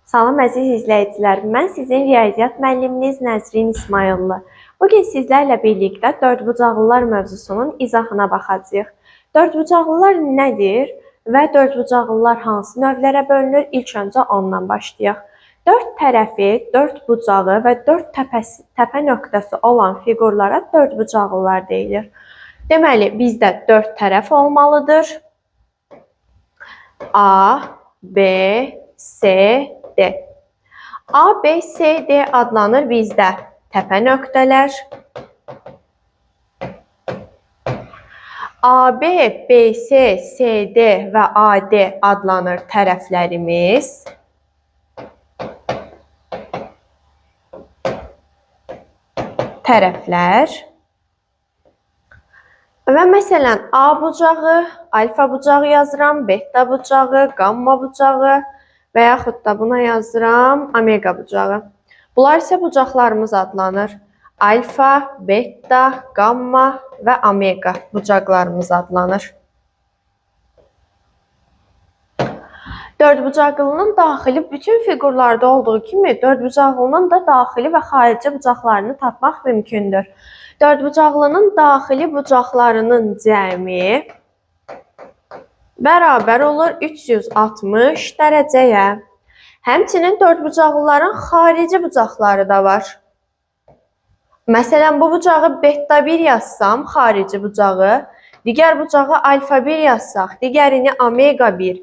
Salam əziz izləyicilər, mən sizin riyaziyyat müəlliminiz Nəzrin İsmayıllı. Bugün sizlərlə birlikdə dördbucaqlılar mövzusunun izahına baxacağıq. Dördbucaqlılar nədir və dördbucaqlılar hansı növlərə bölünür? İlk öncə ondan başlayaq. Dörd tərəfi, dörd bucağı və dörd təpə nöqtəsi olan fiqurlara dördbucaqlılar deyilir. Deməli, bizdə dörd tərəf olmalıdır. A, B, C, D. A, B, C, D adlanır bizdə təpə nöqtələr. A, B, B, C, C, D və A, D adlanır tərəflərimiz. Və məsələn, A bucağı, alfa bucağı yazıram, beta bucağı, gamma bucağı və yaxud da buna yazıram omega bucağı. Bunlar isə bucaqlarımız adlanır. Alfa, beta, gamma və omega bucaqlarımız adlanır. Dördbucaqlının daxili bütün fiqurlarda olduğu kimi dördbucaqlının da daxili və xarici bucaqlarını tapmaq mümkündür. Dördbucaqlının daxili bucaqlarının cəmi bərabər olur 360 dərəcəyə. Həmçinin dördbucaqlıların xarici bucaqları da var. Məsələn, bu bucağı beta 1 yazsam, xarici bucağı, digər bucağı alfa 1 yazsaq, digərini omega 1,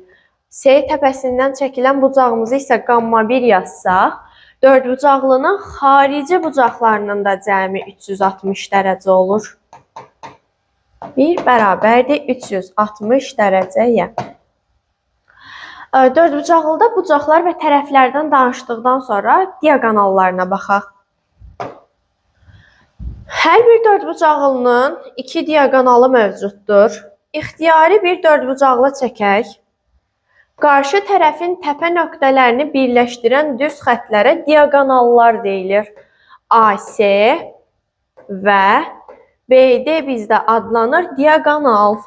C təpəsindən çəkilən bucağımızı isə gamma 1 yazsaq, dördbucaqlının xarici bucaqlarının da cəmi 360 dərəcə olur. 1 bərabərdir 360 dərəcəyə. Dördbucaqlıda bucaqlar və tərəflərdən danışdıqdan sonra diaqonallarına baxaq. Hər bir dördbucaqlının iki diaqonalı mövcuddur. İxtiyari bir dördbucaqlı çəkək. Qarşı tərəfin təpə nöqtələrini birləşdirən düz xətlərə diaqonallar deyilir. AC və BD bizdə adlanır diaqonal.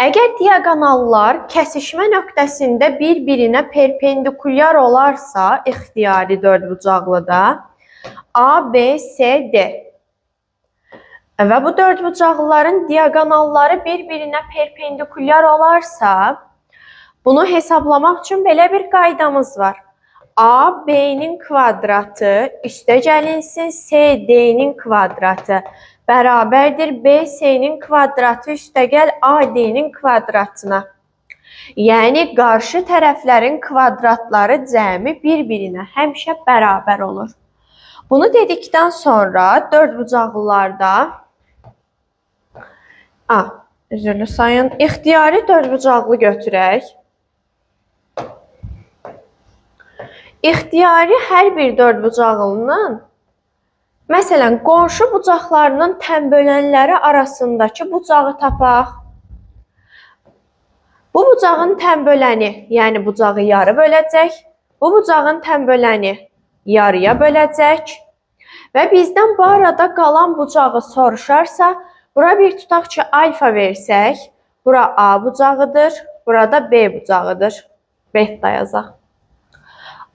Əgər diaqonallar kəsişmə nöqtəsində bir-birinə perpendikulyar olarsa, ixtiyari dördbucaqlıda A, B, C, D. Və bu dördbucaqlıların diaqonalları bir-birinə perpendikulyar olarsa, bunu hesablamaq üçün belə bir qaydamız var. A, B-nin kvadratı üstə gəlinsin C, D-nin kvadratı bərabərdir B, C-nin kvadratı üstə gəl A, D-nin kvadratına. Yəni, qarşı tərəflərin kvadratları cəmi bir-birinə həmişə bərabər olur. Bunu dedikdən sonra dördbucaqlılarda üzrlü sayın, ixtiyari dördbucaqlı götürək. İxtiyari hər bir dördbucaqlının, məsələn, qonşu bucaqlarının tənbölənləri arasındakı bucağı tapaq. Bu bucağın tənböləni, yəni bucağı yarı böləcək. Bu bucağın tənböləni yarıya böləcək. Və bizdən bu arada qalan bucağı soruşarsa, bura bir tutaq ki, alfa versək, bura A bucağıdır, burada B bucağıdır. Beta yazaq.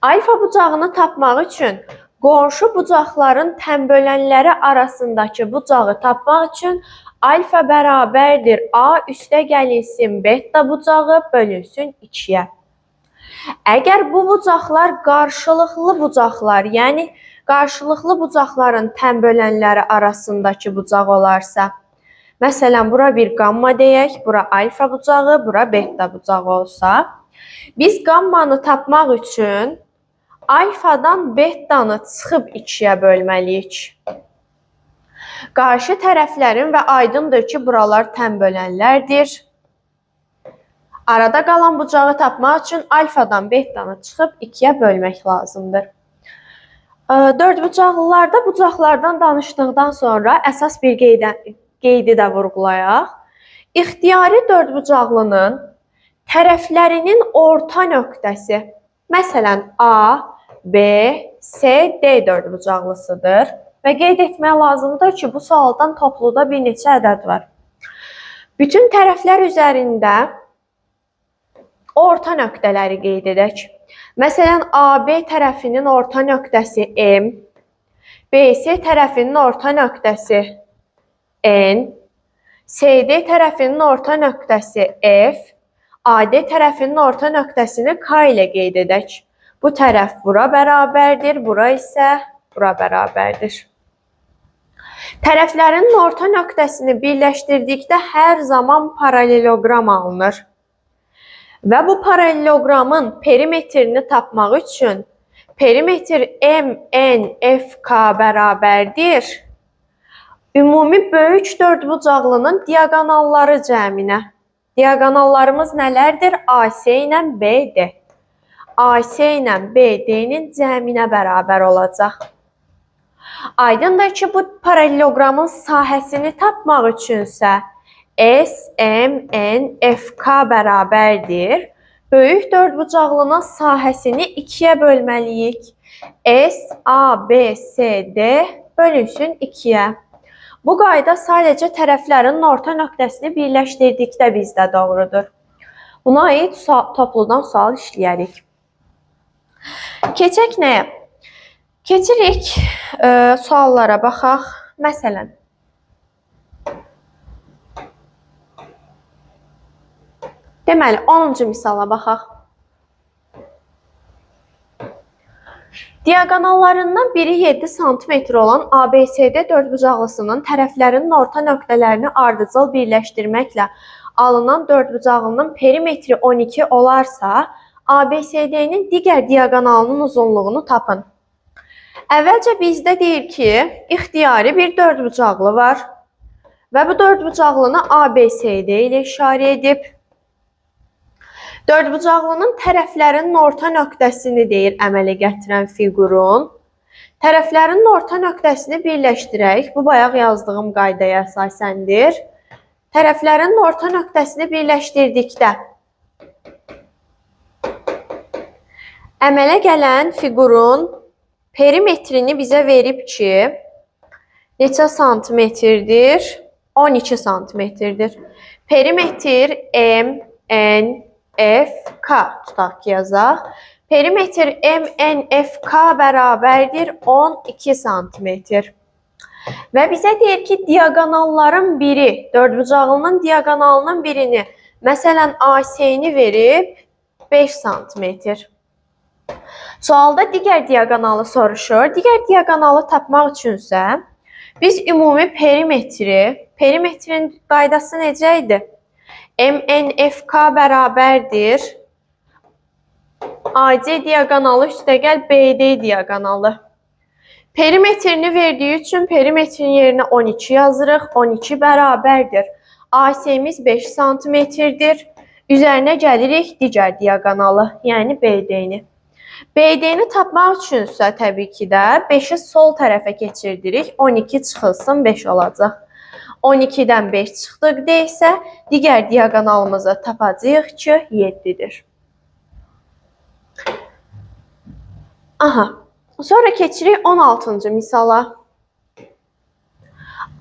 Alfa bucağını tapmaq üçün qonşu bucaqların tənbölənləri arasındakı bucağı tapmaq üçün alfa bərabərdir A üstə gəlinsin beta bucağı bölünsün 2-yə. Əgər bu bucaqlar qarşılıqlı bucaqlar, yəni qarşılıqlı bucaqların tənbölənləri arasındakı bucaq olarsa, məsələn, bura bir gamma deyək, bura alfa bucağı, bura beta bucağı olsa, biz gammanı tapmaq üçün alfadan betanı çıxıb 2-yə bölməliyik. Qarşı tərəflərin və aydındır ki, buralar tənbölənlərdir. Arada qalan bucağı tapmaq üçün alfadan betanı çıxıb 2-yə bölmək lazımdır. Dördbucaqlılarda bucaqlardan danışdıqdan sonra əsas bir qeydi də vurğulayaq. İxtiyari dördbucaqlının tərəflərinin orta nöqtəsi, məsələn, A, B, C, D dördbucaqlısıdır. Və Və qeyd etmək lazımdır ki, bu sualdan topluda bir neçə ədəd var. Bütün tərəflər üzərində orta nöqtələri qeyd edək. Məsələn, AB tərəfinin orta nöqtəsi M, BC tərəfinin orta nöqtəsi N, CD tərəfinin orta nöqtəsi F, AD tərəfinin orta nöqtəsini K ilə qeyd edək. Bu tərəf bura bərabərdir, bura isə bura bərabərdir. Tərəflərin orta nöqtəsini birləşdirdikdə hər zaman paraleloqram alınır. Və bu paraleloqramın perimetrini tapmaq üçün perimetr MNFK bərabərdir ümumi böyük dördbucaqlının diaqonalları cəminə. Diaqonallarımız nələrdir? AC ilə BD. AC ilə BD-nin cəminə bərabər olacaq. Aydındır ki, bu paraleloqramın sahəsini tapmaq üçünsə SMNFK bərabərdir. Böyük dördbucaqlının sahəsini 2-yə bölməliyik. SABCD bölünsün 2-yə. Bu qayda sadəcə tərəflərin orta nöqtəsini birləşdirdikdə bizdə doğrudur. Buna aid topludan sual işləyərik. Keçək nəyə? Keçirik suallara baxaq. Məsələn, deməli 10-cu misala baxaq. Diaqonallarından biri 7 sm olan ABCD dördbucaqlısının tərəflərinin orta nöqtələrini ardıcıl birləşdirməklə alınan dördbucaqlının perimetri 12 olarsa, ABCD-nin digər diaqonalının uzunluğunu tapın. Əvvəlcə bizdə deyir ki, ixtiyari bir dördbucaqlı var və bu dördbucaqlını ABCD ilə işarə edib. Dördbucaqlının tərəflərinin orta nöqtəsini deyir əmələ gətirən fiqurun. Tərəflərinin orta nöqtəsini birləşdirək. Bu bayaq yazdığım qaydaya əsasəndir. Tərəflərinin orta nöqtəsini birləşdirdikdə əmələ gələn fiqurun perimetrini bizə verib ki, neçə santimetrdir? 12 santimetrdir. Perimetr MNFK tutaq ki, yazaq. Perimetr MNFK bərabərdir 12 santimetr. Və bizə deyir ki, diaqonalların biri, dördbucaqlının diaqonalının birini, məsələn, AC-ni verib 5 santimetr. Sualda digər diaqonalı soruşur. Digər diaqonalı tapmaq üçünsə, biz ümumi perimetrin qaydası necə idi? MNFK bərabərdir AC diaqonalı üstəgəl BD diaqonalı. Perimetrini verdiyi üçün perimetrin yerinə 12 yazırıq. 12 bərabərdir. AC-miz 5 santimetrdir. Üzərinə gəlirik digər diaqonalı, yəni BD-ni. BD-ni tapmaq üçünsə təbii ki də 5-i sol tərəfə keçirdirik. 12 çıxılsın 5 olacaq. 12-dən 5 çıxdıqda isə digər diaqonalımızı tapacağıq ki 7-dir. Sonra keçirik 16-cı misala.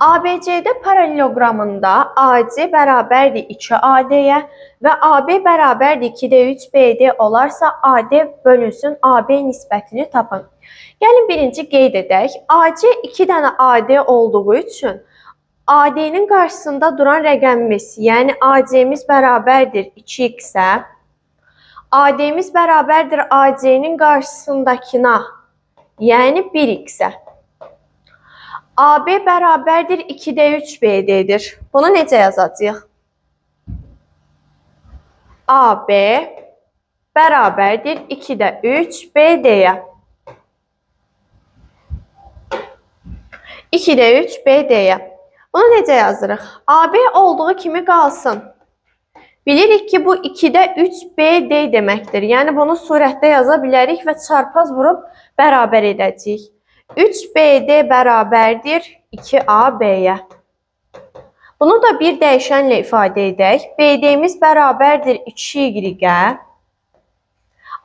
ABCD paraleloqramında AC bərabərdir 2AD-yə və AB bərabərdir 2-də 3BD olarsa AD bölünsün AB nisbətini tapın. Gəlin birinci qeyd edək. AC 2 dənə AD olduğu üçün AD-nin qarşısında duran rəqəmimiz, yəni AC-miz bərabərdir 2x-ə, AD-miz bərabərdir AC-nin qarşısındakına, yəni 1x-ə. AB bərabərdir 2-də 3BD-dir. Bunu necə yazacağıq? AB bərabərdir 2-də 3BD-yə. 2-də 3BD-yə. Bunu necə yazırıq? AB olduğu kimi qalsın. Bilirik ki, bu 2-də 3BD deməkdir. Yəni, bunu surətdə yaza bilərik və çarpaz vurub bərabər edəcəyik. 3BD bərabərdir 2AB-yə. Bunu da bir dəyişənlə ifadə edək. BD-miz bərabərdir 2Y-ə.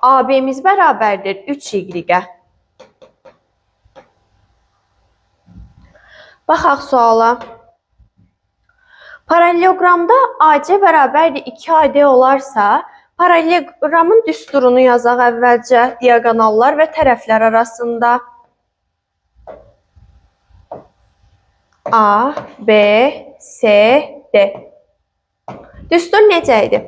AB-miz bərabərdir 3Y-ə. Baxaq suala. Paralelogramda AC bərabərdir 2AD olarsa, paralelogramın düsturunu yazaq əvvəlcə diaqonallar və tərəflər arasında. A, B, C, D. Düstur necə idi?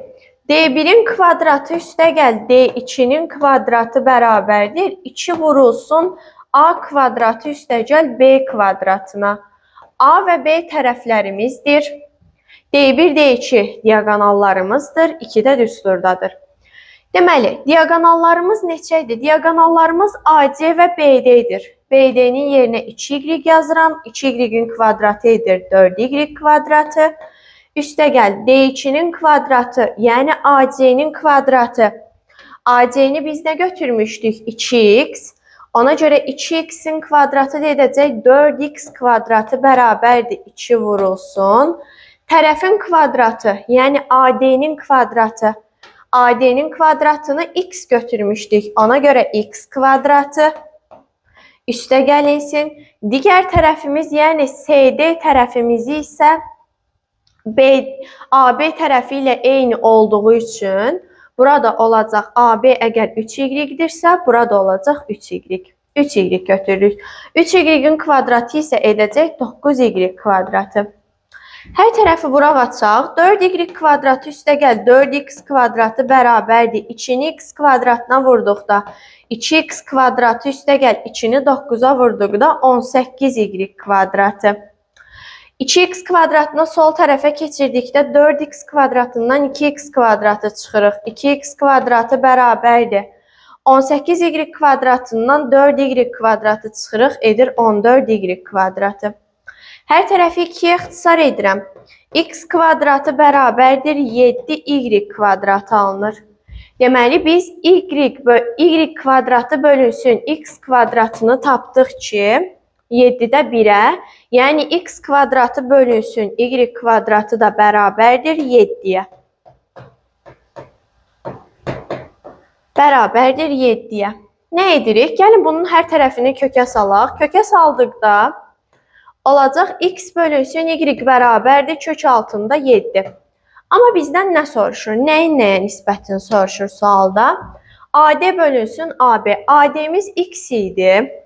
D1-in kvadratı üstəgəl D2-nin kvadratı bərabərdir 2 vurulsun A kvadratı üstəgəl B kvadratına. A və B tərəflərimizdir. D1, D2 diaqonallarımızdır, 2 də düsturdadır. Deməli, diaqonallarımız neçədir? Diaqonallarımız AC və BD-dir. BD-nin yerinə 2y yazıram. 2y-in kvadratı edir 4y kvadratı. Üstəgəl D2-nin kvadratı, yəni AC-nin kvadratı. AC-ni biz nə götürmüşdük? 2x. Ona görə 2x-in kvadratı edəcək 4x kvadratı bərabərdir 2 vurulsun. Tərəfin kvadratı, yəni AD-nin kvadratı. AD-nin kvadratını x götürmüşdük. Ona görə x kvadratı üstə gəlinsin. Digər tərəfimiz, yəni CD tərəfimizi isə AB tərəfi ilə eyni olduğu üçün burada olacaq AB əgər 3y-dirsə, burada olacaq 3y. 3y götürürük. 3y-in kvadratı isə edəcək 9y kvadratı. Hər tərəfi vuraq açaq. 4y kvadratı üstəgəl 4x kvadratı bərabərdir 2-ni x kvadratına vurduqda 2x kvadratı üstəgəl 2-ni 9-a vurduqda 18y kvadratı. 2x kvadratını sol tərəfə keçirdikdə 4x kvadratından 2x kvadratı çıxırıq. 2x kvadratı bərabərdir 18y kvadratından 4y kvadratı çıxırıq, edir 14y kvadratı. Hər tərəfi 2-yə ixtisar edirəm. X kvadratı bərabərdir 7y kvadratı alınır. Deməli, biz y kvadratı bölünsün x kvadratını tapdıq ki, 7-də 1-ə, yəni x kvadratı bölünsün y kvadratı da bərabərdir 7-yə. Bərabərdir 7-yə. Nə edirik? Gəlin bunun hər tərəfini kökə salaq. Kökə saldıqda olacaq x bölünsün y bərabərdir kök altında 7. Amma bizdən nə soruşur? Nəyin nəyə nisbətini soruşur sualda? AD bölünsün AB. AD'miz x idi.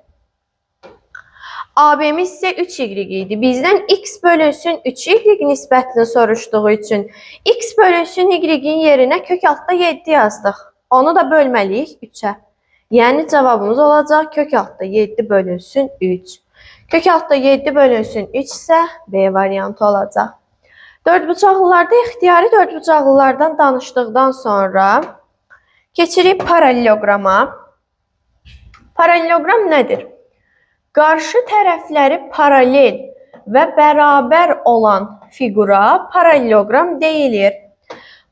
AB'miz isə 3y idi. Bizdən x bölünsün 3y nisbətini soruşduğu üçün x bölünsün y-in yerinə kök altda 7 yazdıq. Onu da bölməliyik 3-ə. Yəni cavabımız olacaq kök altda 7 bölünsün 3. Kök altda 7 bölünsün 3 isə B variantı olacaq. Dördbucaqlılarda ixtiyari dördbucaqlılardan danışdıqdan sonra keçirik paralelograma. Paralelogram nədir? Qarşı tərəfləri paralel və bərabər olan fiqura paralelogram deyilir.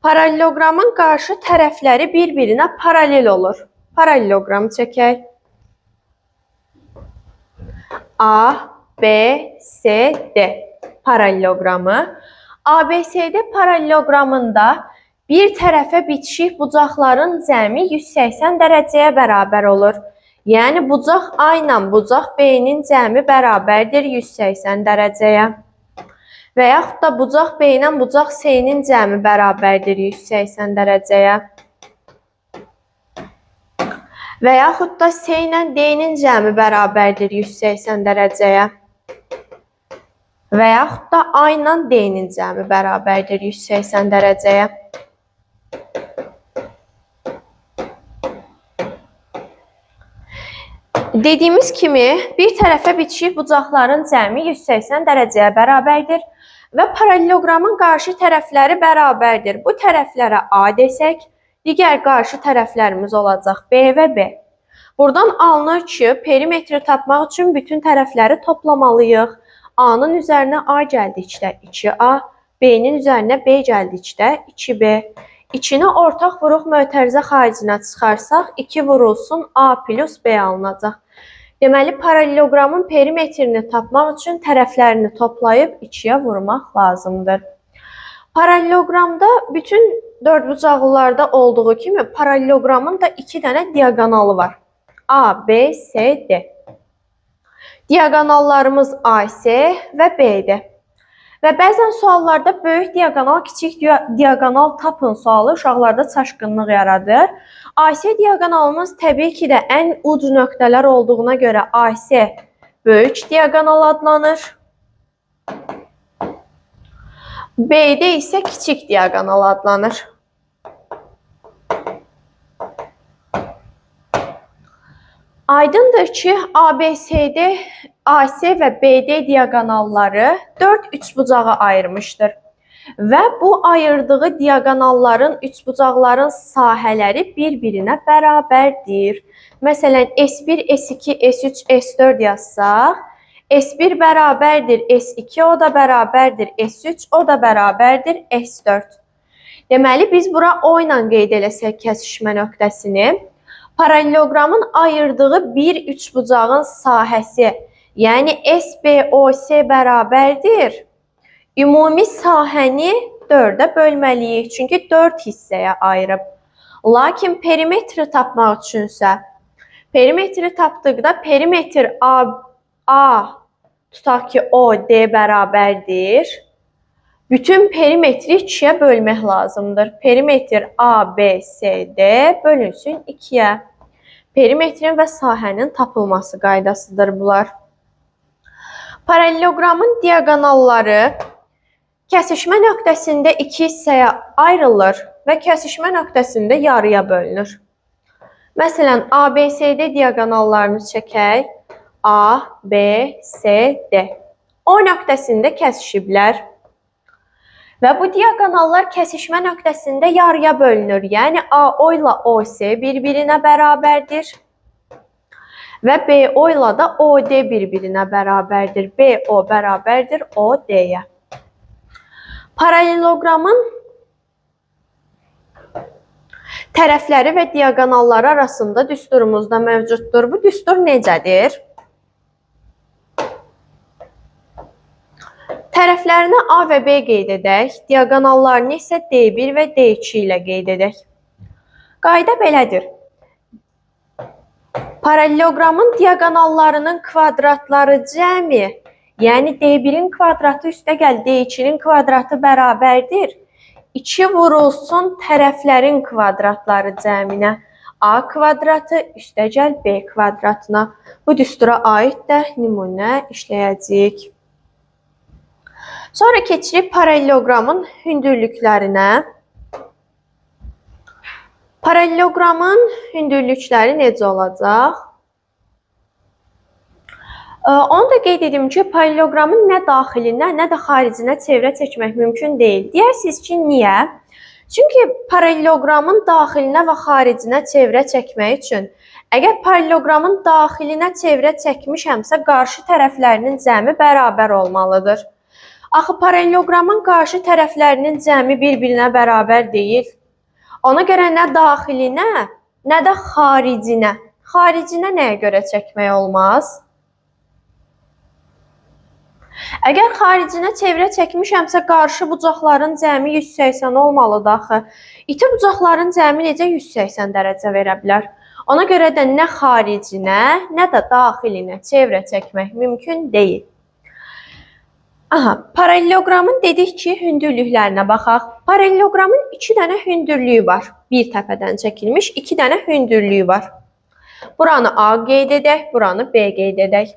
Paralelogramın qarşı tərəfləri bir-birinə paralel olur. Paralelogramı çəkək. A, B, C, D paralelogramı. ABCD paralelogramında bir tərəfə bitişik bucaqların cəmi 180 dərəcəyə bərabər olur. Yəni bucaq A ilə bucaq B-nin cəmi bərabərdir 180 dərəcəyə. Və yaxud da bucaq B ilə bucaq C-nin cəmi bərabərdir 180 dərəcəyə. Və yaxud da C ilə D-nin cəmi bərabərdir 180 dərəcəyə. Və yaxud da A ilə D-nin cəmi bərabərdir 180 dərəcəyə. Dediyimiz kimi, bir tərəfə bitişik bucaqların cəmi 180 dərəcəyə bərabərdir və paralelogramın qarşı tərəfləri bərabərdir. Bu tərəflərə A desək, digər qarşı tərəflərimiz olacaq B və B. Buradan alınır ki, perimetri tapmaq üçün bütün tərəfləri toplamalıyıq. A-nın üzərinə A gəldikdə 2A, B-nin üzərinə B gəldikdə 2B. İçini ortaq vuruq mötərizə xaricinə çıxarsaq, 2 vurulsun A plus B alınacaq. Deməli, paralelogramın perimetrini tapmaq üçün tərəflərini toplayıb 2-yə vurmaq lazımdır. Paralelogramda bütün dördbucaqlılarda olduğu kimi paralelogramın da 2 dənə diaqonalı var. A, B, C, D. Diaqonallarımız AC və B-dir. Və bəzən suallarda böyük diaqonal, kiçik diaqonal tapın sualı uşaqlarda çaşqınlıq yaradır. AC diaqonalımız təbii ki də ən uc nöqtələr olduğuna görə AC böyük diaqonal adlanır. B-də isə kiçik diaqonal adlanır. Aydındır ki, ABCD, AC və BD diaqonalları 4 üçbucağa ayırmışdır. Və bu ayırdığı diaqonalların, üçbucaqların sahələri bir-birinə bərabərdir. Məsələn, S1, S2, S3, S4 yazsaq, S1 bərabərdir S2, o da bərabərdir S3, o da bərabərdir S4. Deməli, biz bura O ilə qeyd eləsək kəsişmə nöqtəsini, paralelogramın ayırdığı bir üçbucağın sahəsi, yəni SBOC bərabərdir. Ümumi sahəni 4-ə bölməliyik, çünki 4 hissəyə ayırıb. Lakin perimetri tapmaq üçünsə, perimetri tapdıqda perimetr A tutaq ki, OD bərabərdir. Bütün perimetri 2-yə bölmək lazımdır. Perimetr ABCD bölünsün 2-yə. Perimetrin və sahənin tapılması qaydasıdır bunlar. Paralelogramın diaqonalları kəsişmə nöqtəsində 2 hissəyə ayrılır və kəsişmə nöqtəsində yarıya bölünür. Məsələn, ABCD diaqonallarını çəkək. A, B, C, D. O nöqtəsində kəsişiblər. Və bu diaqonallar kəsişmə nöqtəsində yarıya bölünür. Yəni AO ilə OC bir-birinə bərabərdir. Və BO ilə də OD bir-birinə bərabərdir. BO bərabərdir OD-yə. Paralelogramın tərəfləri və diaqonalları arasında düsturumuzda mövcuddur. Bu düstur necədir? Tərəflərini A və B qeyd edək, diaqonallarını isə D1 və D2 ilə qeyd edək. Qayda belədir. Paralelogramın diaqonallarının kvadratları cəmi, yəni D1-in kvadratı üstəgəl D2-nin kvadratı bərabərdir. 2 vurulsun tərəflərin kvadratları cəminə. A kvadratı üstəgəl B kvadratına. Bu düstura aid də nümunə işləyəcəyik. Sonra keçirik paralelogramın hündürlüklərinə. Paralelogramın hündürlükləri necə olacaq? Onu da qeyd edim ki, paralelogramın nə daxilinə, nə də xaricinə çevrə çəkmək mümkün deyil. Deyərsiniz ki, niyə? Çünki paralelogramın daxilinə və xaricinə çevrə çəkmək üçün, əgər paralelogramın daxilinə çevrə çəkmişəmsə, qarşı tərəflərinin cəmi bərabər olmalıdır. Axı, paralelogramın qarşı tərəflərinin cəmi bir-birinə bərabər deyil. Ona görə nə daxilinə, nə də xaricinə. Xaricinə nəyə görə çəkmək olmaz? Əgər xaricinə çevrə çəkmişəmsə, qarşı bucaqların cəmi 180 olmalıdır axı. İti bucaqların cəmi necə 180 dərəcə verə bilər? Ona görə də nə xaricinə, nə də daxilinə çevrə çəkmək mümkün deyil. Paralelogramın dedik ki, hündürlüklərinə baxaq. Paralelogramın 2 dənə hündürlüyü var. Bir təpədən çəkilmiş 2 dənə hündürlüyü var. Buranı A qeyd edək, buranı B qeyd edək.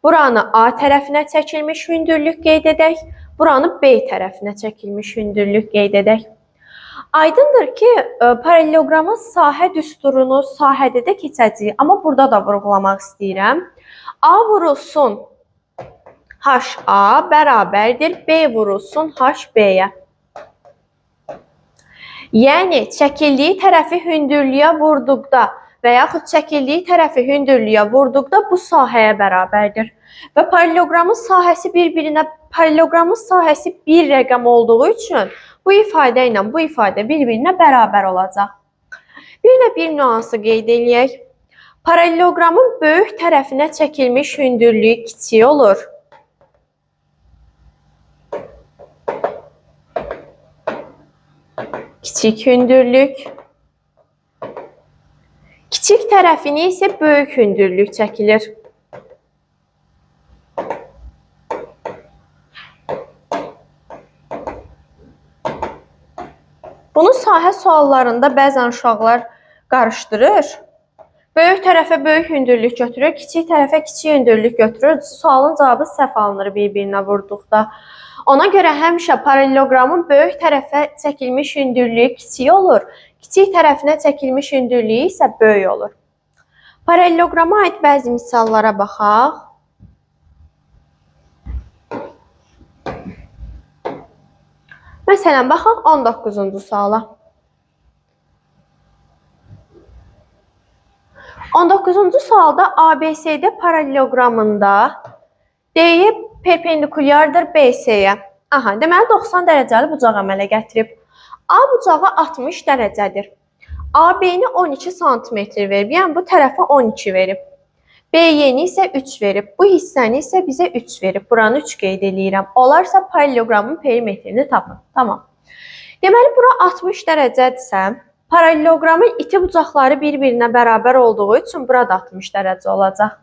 Buranı A tərəfinə çəkilmiş hündürlük qeyd edək, buranı B tərəfinə çəkilmiş hündürlük qeyd edək. Aydındır ki, paralelogramın sahə düsturunu sahədə də keçəcəyik, amma burada da vurğulamaq istəyirəm. A vurulsun HA bərabərdir B vurulsun HB-yə. Yəni, çəkildiyi tərəfi hündürlüyə vurduqda və yaxud çəkildiyi tərəfi hündürlüyə vurduqda bu sahəyə bərabərdir. Və paralelogramın sahəsi bir rəqəm olduğu üçün bu ifadə ilə bu ifadə bir-birinə bərabər olacaq. Bir də bir nüansı qeyd edək. Paralelogramın böyük tərəfinə çəkilmiş hündürlüyü kiçik olur. Kiçik hündürlük. Kiçik tərəfini isə böyük hündürlük çəkilir. Bunu sahə suallarında bəzən uşaqlar qarışdırır. Böyük tərəfə böyük hündürlük götürür, kiçik tərəfə kiçik hündürlük götürür. Sualın cavabı səhv alınır bir-birinə vurduqda. Ona görə həmişə paralelogramın böyük tərəfə çəkilmiş hündürlüyü kiçik olur, kiçik tərəfinə çəkilmiş hündürlüyü isə böyük olur. Paralelograma aid bəzi misallara baxaq. Məsələn, baxaq 19-cu suala. 19-cu sualda ABCD paralelogramında D-yə perpendikulyardır BC-yə. Aha, deməli 90 dərəcəli bucaq əmələ gətirib. A bucağı 60 dərəcədir. AB-ni 12 sm verib, yəni bu tərəfə 12 verib. BY-ni isə 3 verib. Bu hissəni isə bizə 3 verib. Buranı 3 qeyd edirəm. Olarsa paralelogramın perimetrini tapın. Tamam. Deməli, bura 60 dərəcədirsə, paralelogramın iti bucaqları bir-birinə bərabər olduğu üçün burada 60 dərəcə olacaq.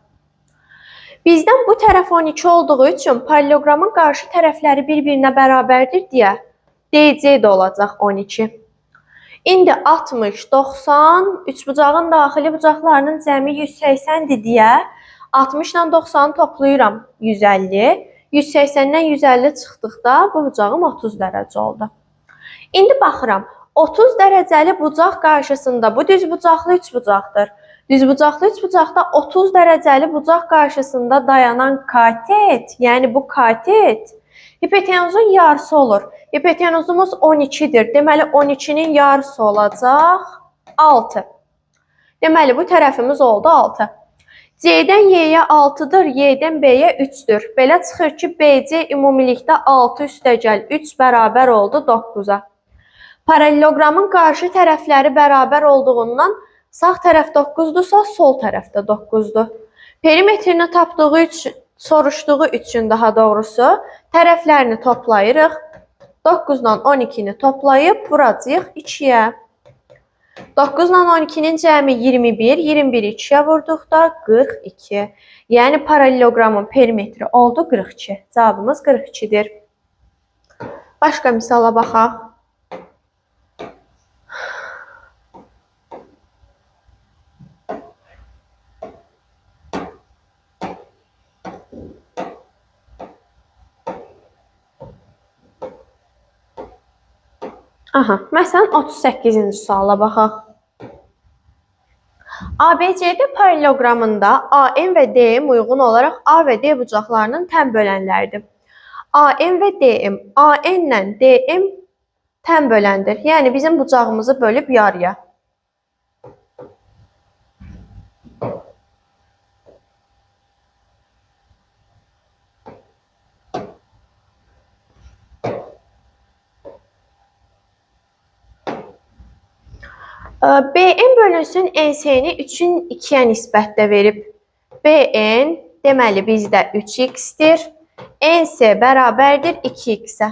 Bizdən bu tərəf 12 olduğu üçün paralelogramın qarşı tərəfləri bir-birinə bərabərdir deyə DC də olacaq 12. İndi 60, 90, üçbucağın daxili bucaqlarının cəmi 180-dir deyə 60 ilə 90-ı toplayıram 150. 180-dən 150 çıxdıqda bu bucağım 30 dərəcə oldu. İndi baxıram. 30 dərəcəli bucaq qarşısında bu düz bucaqlı üçbucaqdır. Düz bucaqlı üçbucaqda 30 dərəcəli bucaq qarşısında dayanan katet, yəni bu katet hipotenuzun yarısı olur. Hipotenuzumuz 12-dir. Deməli 12-nin yarısı olacaq 6. Deməli bu tərəfimiz oldu 6. C-dən Y-yə 6-dır, Y-dən B-yə 3-dür. Belə çıxır ki, BC ümumilikdə 6 üstəgəl 3 bərabər oldu 9-a. Paralelogramın qarşı tərəfləri bərabər olduğundan sağ tərəf 9-dursa, sol tərəf də 9-dur. Perimetrini tapdığı üçün, soruşduğu üçün daha doğrusu tərəflərini toplayırıq. 9 ilə 12-ni toplayıb vuracağıq 2-yə. 9 ilə 12-nin cəmi 21, 21-i 2-yə vurduqda 42. Yəni paralelogramın perimetri oldu 42. Cavabımız 42-dir. Başqa misala baxaq. Aha, məsələn 38-ci suala baxaq. ABCD paralelogramında AM və DM uyğun olaraq A və D bucaqlarının tən bölənləridir. AM və DM, AN ilə DM tən böləndir. Yəni bizim bucağımızı bölüb yarıya. BN bölünsün NC-ni 3-ün 2-yə nisbətdə verib. BN deməli bizdə 3x-dir. NC bərabərdir 2x-ə.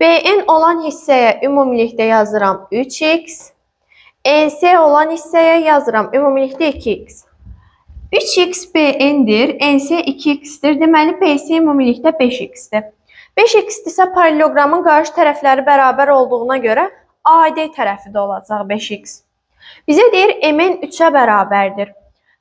BN olan hissəyə ümumilikdə yazıram 3x. NC olan hissəyə yazıram ümumilikdə 2x. 3x BN-dir, NC 2x-dir. Deməli BC ümumilikdə 5x-dir. 5x-dirsə paralelogramın qarşı tərəfləri bərabər olduğuna görə AD tərəfi də olacaq 5x. Bizə deyir MN 3-ə bərabərdir.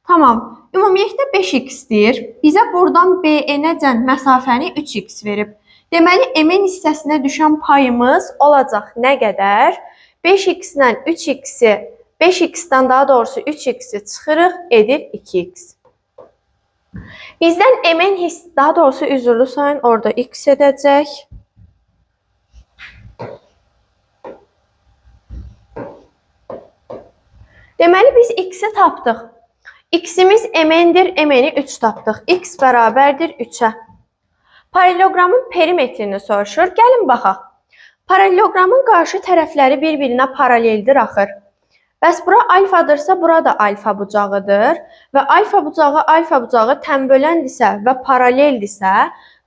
Tamam, ümumilikdə 5x-dir. Bizə buradan BN-əcən məsafəni 3x verib. Deməli, MN hissəsinə düşən payımız olacaq nə qədər? 5x-lə 3x-i, 5x-dən daha doğrusu 3x-i çıxırıq, edir 2x. Bizdən MN hissəsi, daha doğrusu üzrlü sayın orada x edəcək. Deməli, biz x-i tapdıq. X-imiz MN-dir, MN-i 3 tapdıq. X bərabərdir 3-ə. Paralelogramın perimetrini soruşur. Gəlin baxaq. Paralelogramın qarşı tərəfləri bir-birinə paraleldir axır. Bəs bura alfadırsa, bura da alfa bucağıdır. Və alfa bucağı tənböləndirsə və paraleldirsə,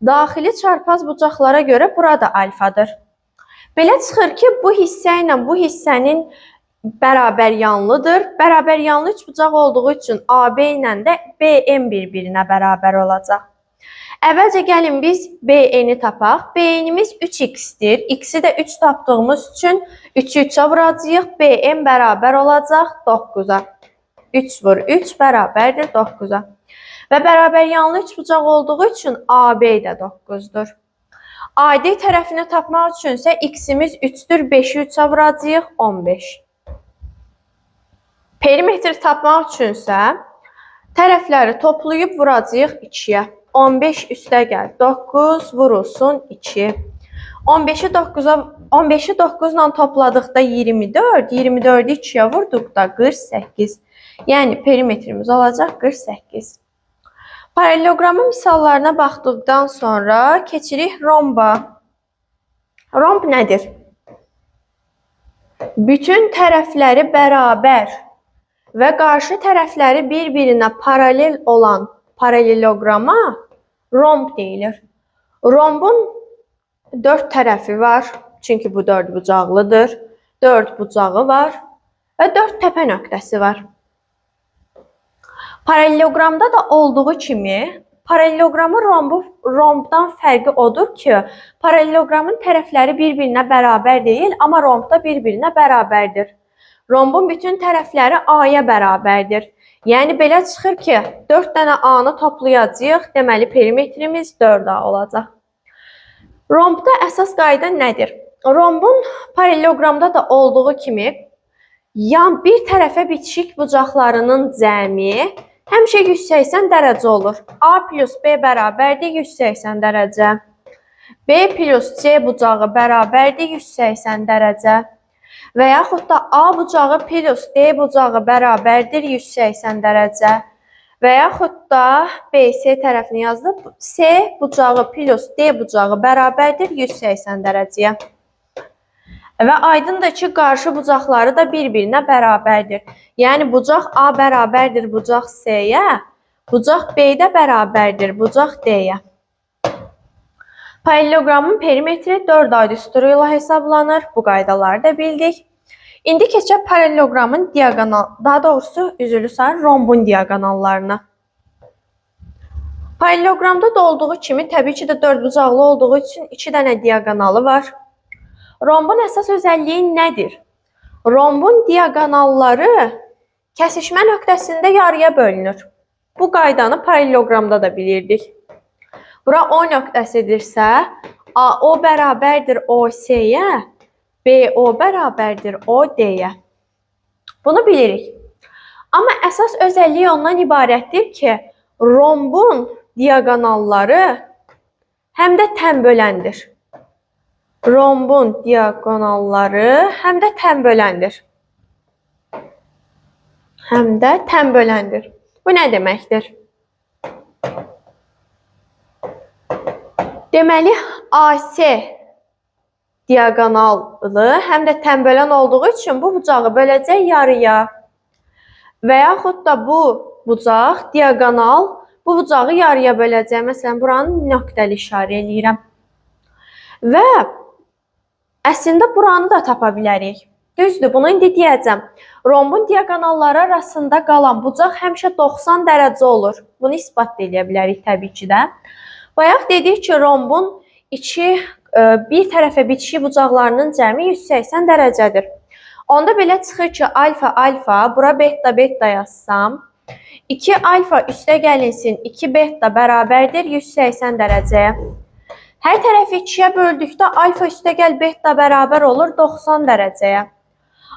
daxili çarpaz bucaqlara görə bura da alfadır. Belə çıxır ki, bu hissə ilə bu hissənin bərabər yanlıdır. Bərabər yanlı üçbucaq olduğu üçün AB ilə də BM bir-birinə bərabər olacaq. Əvvəlcə gəlin biz BN-i tapaq. BN-imiz 3x-dir. X-i də 3 tapdığımız üçün 3-ü 3-ə vuracağıq. BN bərabər olacaq 9-a. 3 vur 3 bərabərdir 9-a. Və bərabər yanlı üçbucaq olduğu üçün AB də 9-dur. AD tərəfini tapmaq üçün isə x-imiz 3-dür. 5-i 3-ə vuracağıq 15. Perimetri tapmaq üçün isə tərəfləri toplayıb vuracağıq 2-yə. 15 üstə gəl 9 vurulsun 2. 15-i 9 ilə topladıqda 24, 24-ü 2-yə vurduqda 48. Yəni perimetrimiz olacaq 48. Paralelogramın misallarına baxdıqdan sonra keçirik romba. Romb nədir? Bütün tərəfləri bərabər və qarşı tərəfləri bir-birinə paralel olan paralelograma romb deyilir. Rombun 4 tərəfi var, çünki bu 4 bucaqlıdır. 4 bucağı var və 4 təpə nöqtəsi var. Paralelogramda da olduğu kimi, paralelogramın rombdan fərqi odur ki, paralelogramın tərəfləri bir-birinə bərabər deyil, amma rombda bir-birinə bərabərdir. Rombun bütün tərəfləri A-ya bərabərdir. Yəni, belə çıxır ki, 4 dənə A-nı toplayacağıq, deməli perimetrimiz 4A olacaq. Rombda əsas qayda nədir? Rombun paralelogramda da olduğu kimi, yan bir tərəfə bitişik bucaqlarının cəmi həmişə 180 dərəcə olur. A plus B bərabərdir 180 dərəcə. B plus C bucağı bərabərdir 180 dərəcə. Və yaxud da A bucağı plus D bucağı bərabərdir 180 dərəcə. Və yaxud da BC tərəfini yazdım. C bucağı plus D bucağı bərabərdir 180 dərəcəyə. Və aydındır ki, qarşı bucaqları da bir-birinə bərabərdir. Yəni, bucaq A bərabərdir bucaq C-yə, bucaq B də bərabərdir bucaq D-yə. Paralelogramın perimetri 4 ayrı üsturu ilə hesablanır. Bu qaydaları da bildik. İndi keçək paralelogramın daha doğrusu rombun diaqonallarına. Paralelogramda da olduğu kimi, təbii ki də 4 bucaqlı olduğu üçün 2 dənə diaqonalı var. Rombun əsas özəlliyi nədir? Rombun diaqonalları kəsişmə nöqtəsində yarıya bölünür. Bu qaydanı paralelogramda da bilirdik. Bura O nöqtəsidirsə, AO bərabərdir OC-yə, BO bərabərdir OD-yə. Bunu bilirik. Amma əsas özəlliyi ondan ibarətdir ki, rombun diaqonalları həm də tənböləndir. Rombun diaqonalları həm də tənböləndir. Bu nə deməkdir? Deməli, AC diaqonalı həm də tənbölən olduğu üçün bu bucağı böləcək yarıya. Və yaxud da bu bucaq diaqonal bu bucağı yarıya böləcək. Məsələn, buranı nöqtəli işarə eləyirəm. Və əslində buranı da tapa bilərik. Düzdür, bunu indi deyəcəm. Rombun diaqonalları arasında qalan bucaq həmişə 90 dərəcə olur. Bunu isbat edə bilərik təbii ki də. Bayaq dedik ki, rombun bir tərəfə bitişik bucaqlarının cəmi 180 dərəcədir. Onda belə çıxır ki, alfa alfa, bura beta beta yazsam, 2 alfa üstə gəlinsin, 2 beta bərabərdir 180 dərəcəyə. Hər tərəfi 2-yə böldükdə alfa üstə gəl beta bərabər olur 90 dərəcəyə.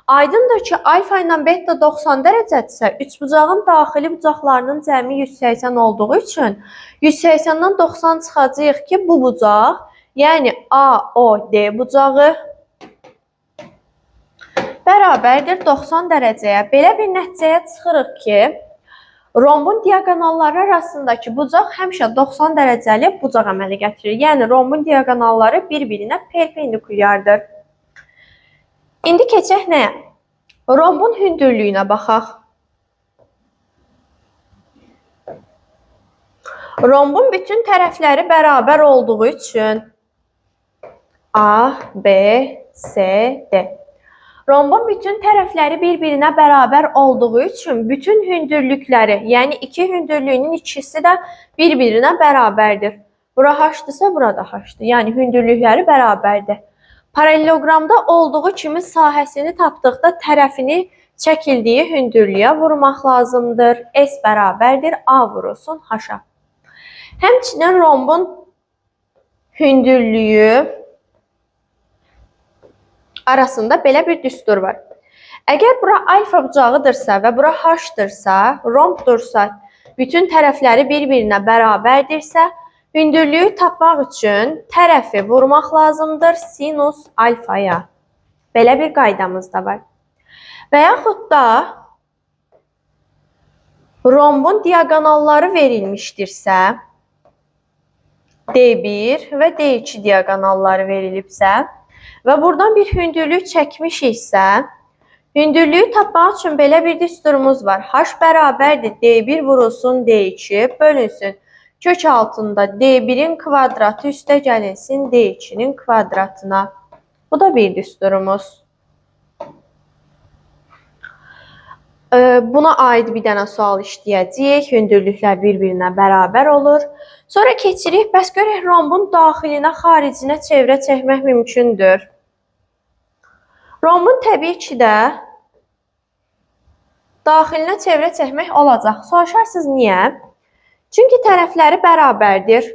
Aydındır ki, alfa ilə beta 90 dərəcədirsə, üçbucağın daxili bucaqlarının cəmi 180 olduğu üçün 180-dən 90 çıxacaq ki, bu bucaq, yəni AOD bucağı bərabərdir 90 dərəcəyə. Belə bir nəticəyə çıxırıq ki, rombun diaqonalları arasındakı bucaq həmişə 90 dərəcəli bucaq əmələ gətirir. Yəni, rombun diaqonalları bir-birinə perpendikulyardır. İndi keçək nəyə? Rombun hündürlüyünə baxaq. Rombun bütün tərəfləri bərabər olduğu üçün A, B, C, D. Rombun bütün tərəfləri bir-birinə bərabər olduğu üçün bütün hündürlükləri, yəni iki hündürlüyünün ikisi də bir-birinə bərabərdir. Bura h-dırsa, burada h-dır. Yəni hündürlükləri bərabərdir. Paralelogramda olduğu kimi sahəsini tapdıqda tərəfini çəkildiyi hündürlüyə vurmaq lazımdır. S bərabərdir A vurulsun H-a. Həmçinin rombun hündürlüyü arasında belə bir düstur var. Əgər bura alfa bucağıdırsa və bura h-dırsa, rombdursa, bütün tərəfləri bir-birinə bərabərdirsə, hündürlüyü tapmaq üçün tərəfi vurmaq lazımdır sinus alfaya. Belə bir qaydamız da var. Və yaxud da rombun diaqonalları verilmişdirsə, D1 və D2 diaqonalları verilibsə və buradan bir hündürlük çəkmişiksə, hündürlüyü tapmaq üçün belə bir düsturumuz var. H bərabərdir D1 vurulsun D2 bölünsün. Kök altında D1'in kvadratı üstə gəlinsin D2'nin kvadratına. Bu da bir düsturumuz. Buna aid bir dənə sual işləyəcəyik. Hündürlüklər bir-birinə bərabər olur. Sonra keçirik. Bəs görək rombun daxilinə, xaricinə çevrə çəkmək mümkündür. Rombun təbii ki də daxilinə çevrə çəkmək olacaq. Soruşarsınız niyə? Çünki tərəfləri bərabərdir.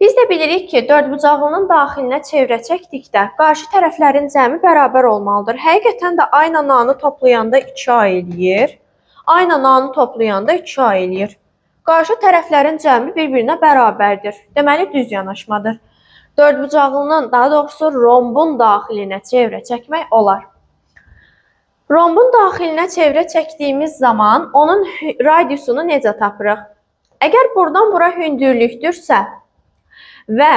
Biz də bilirik ki, dördbucaqlının daxilinə çevrə çəkdikdə qarşı tərəflərin cəmi bərabər olmalıdır. Həqiqətən də A ilə A-nı toplayanda 2A eləyir. A ilə A-nı toplayanda 2A eləyir. Qarşı tərəflərin cəmi bir-birinə bərabərdir. Deməli, düz yanaşmadır. Dördbucaqlının, daha doğrusu rombun daxilinə çevrə çəkmək olar. Rombun daxilinə çevrə çəkdiyimiz zaman onun radiusunu necə tapırıq? Əgər buradan bura hündürlükdürsə və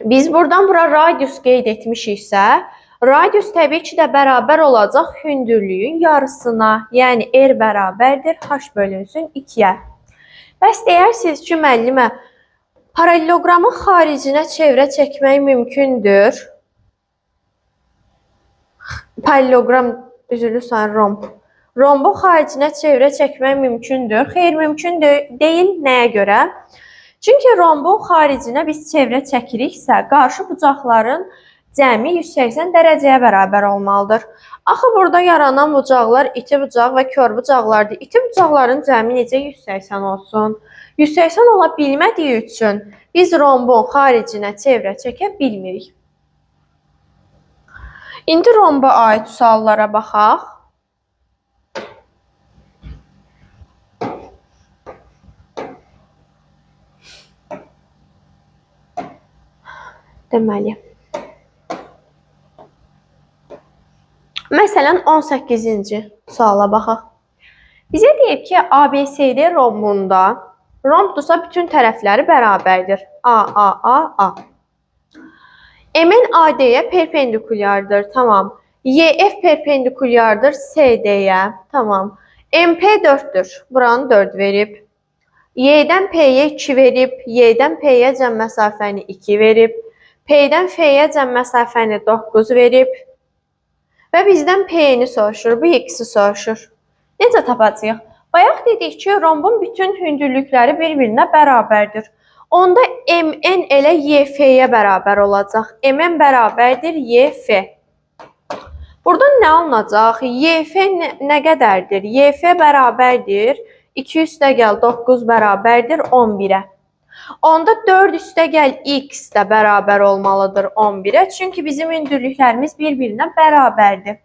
biz buradan bura radius qeyd etmişiksə, radius təbii ki də bərabər olacaq hündürlüyün yarısına. Yəni R bərabərdir H bölünsün 2-yə. Bəs deyərsiniz ki, müəllimə, paralelogramın xaricinə çevrə çəkmək mümkündür. Paralelogram, üzrlü sayın romb. Rombun xaricinə çevrə çəkmək mümkündür. Xeyr, mümkün deyil. Nəyə görə? Çünki rombun xaricinə biz çevrə çəkiriksə, qarşı bucaqların cəmi 180 dərəcəyə bərabər olmalıdır. Axı burada yaranan bucaqlar iti bucaq və kör bucaqlardır. İti bucaqların cəmi necə 180 olsun? 180 ola bilmədiyi üçün biz rombun xaricinə çevrə çəkə bilmirik. İndi romba aid suallara baxaq. Deməli. Məsələn, 18-ci suala baxaq. Bizə deyib ki, ABCD rombunda, rombdursa bütün tərəfləri bərabərdir. A. MN AD-yə perpendikulyardır. Tamam. YF perpendikulyardır CD-yə. Tamam. MP 4'dür. Buranı 4 verib. Y'dən P'yə 2 verib. Y'dən P'yə cəm məsafəni 2 verib. P'dən F'yə cəm məsafəni 9 verib. Və bizdən P'ni soruşur. Bu X'i soruşur. Necə tapacağıq? Bayaq dedik ki, rombun bütün hündürlükləri bir-birinə bərabərdir. Onda MN elə YF'yə bərabər olacaq. MN bərabərdir YF. Buradan nə alınacaq? YF nə qədərdir? YF bərabərdir 2 üstə gəl 9 bərabərdir 11-ə. Onda 4 üstə gəl X də bərabər olmalıdır 11-ə. Çünki bizim hündürlüklərimiz bir-birinə bərabərdir.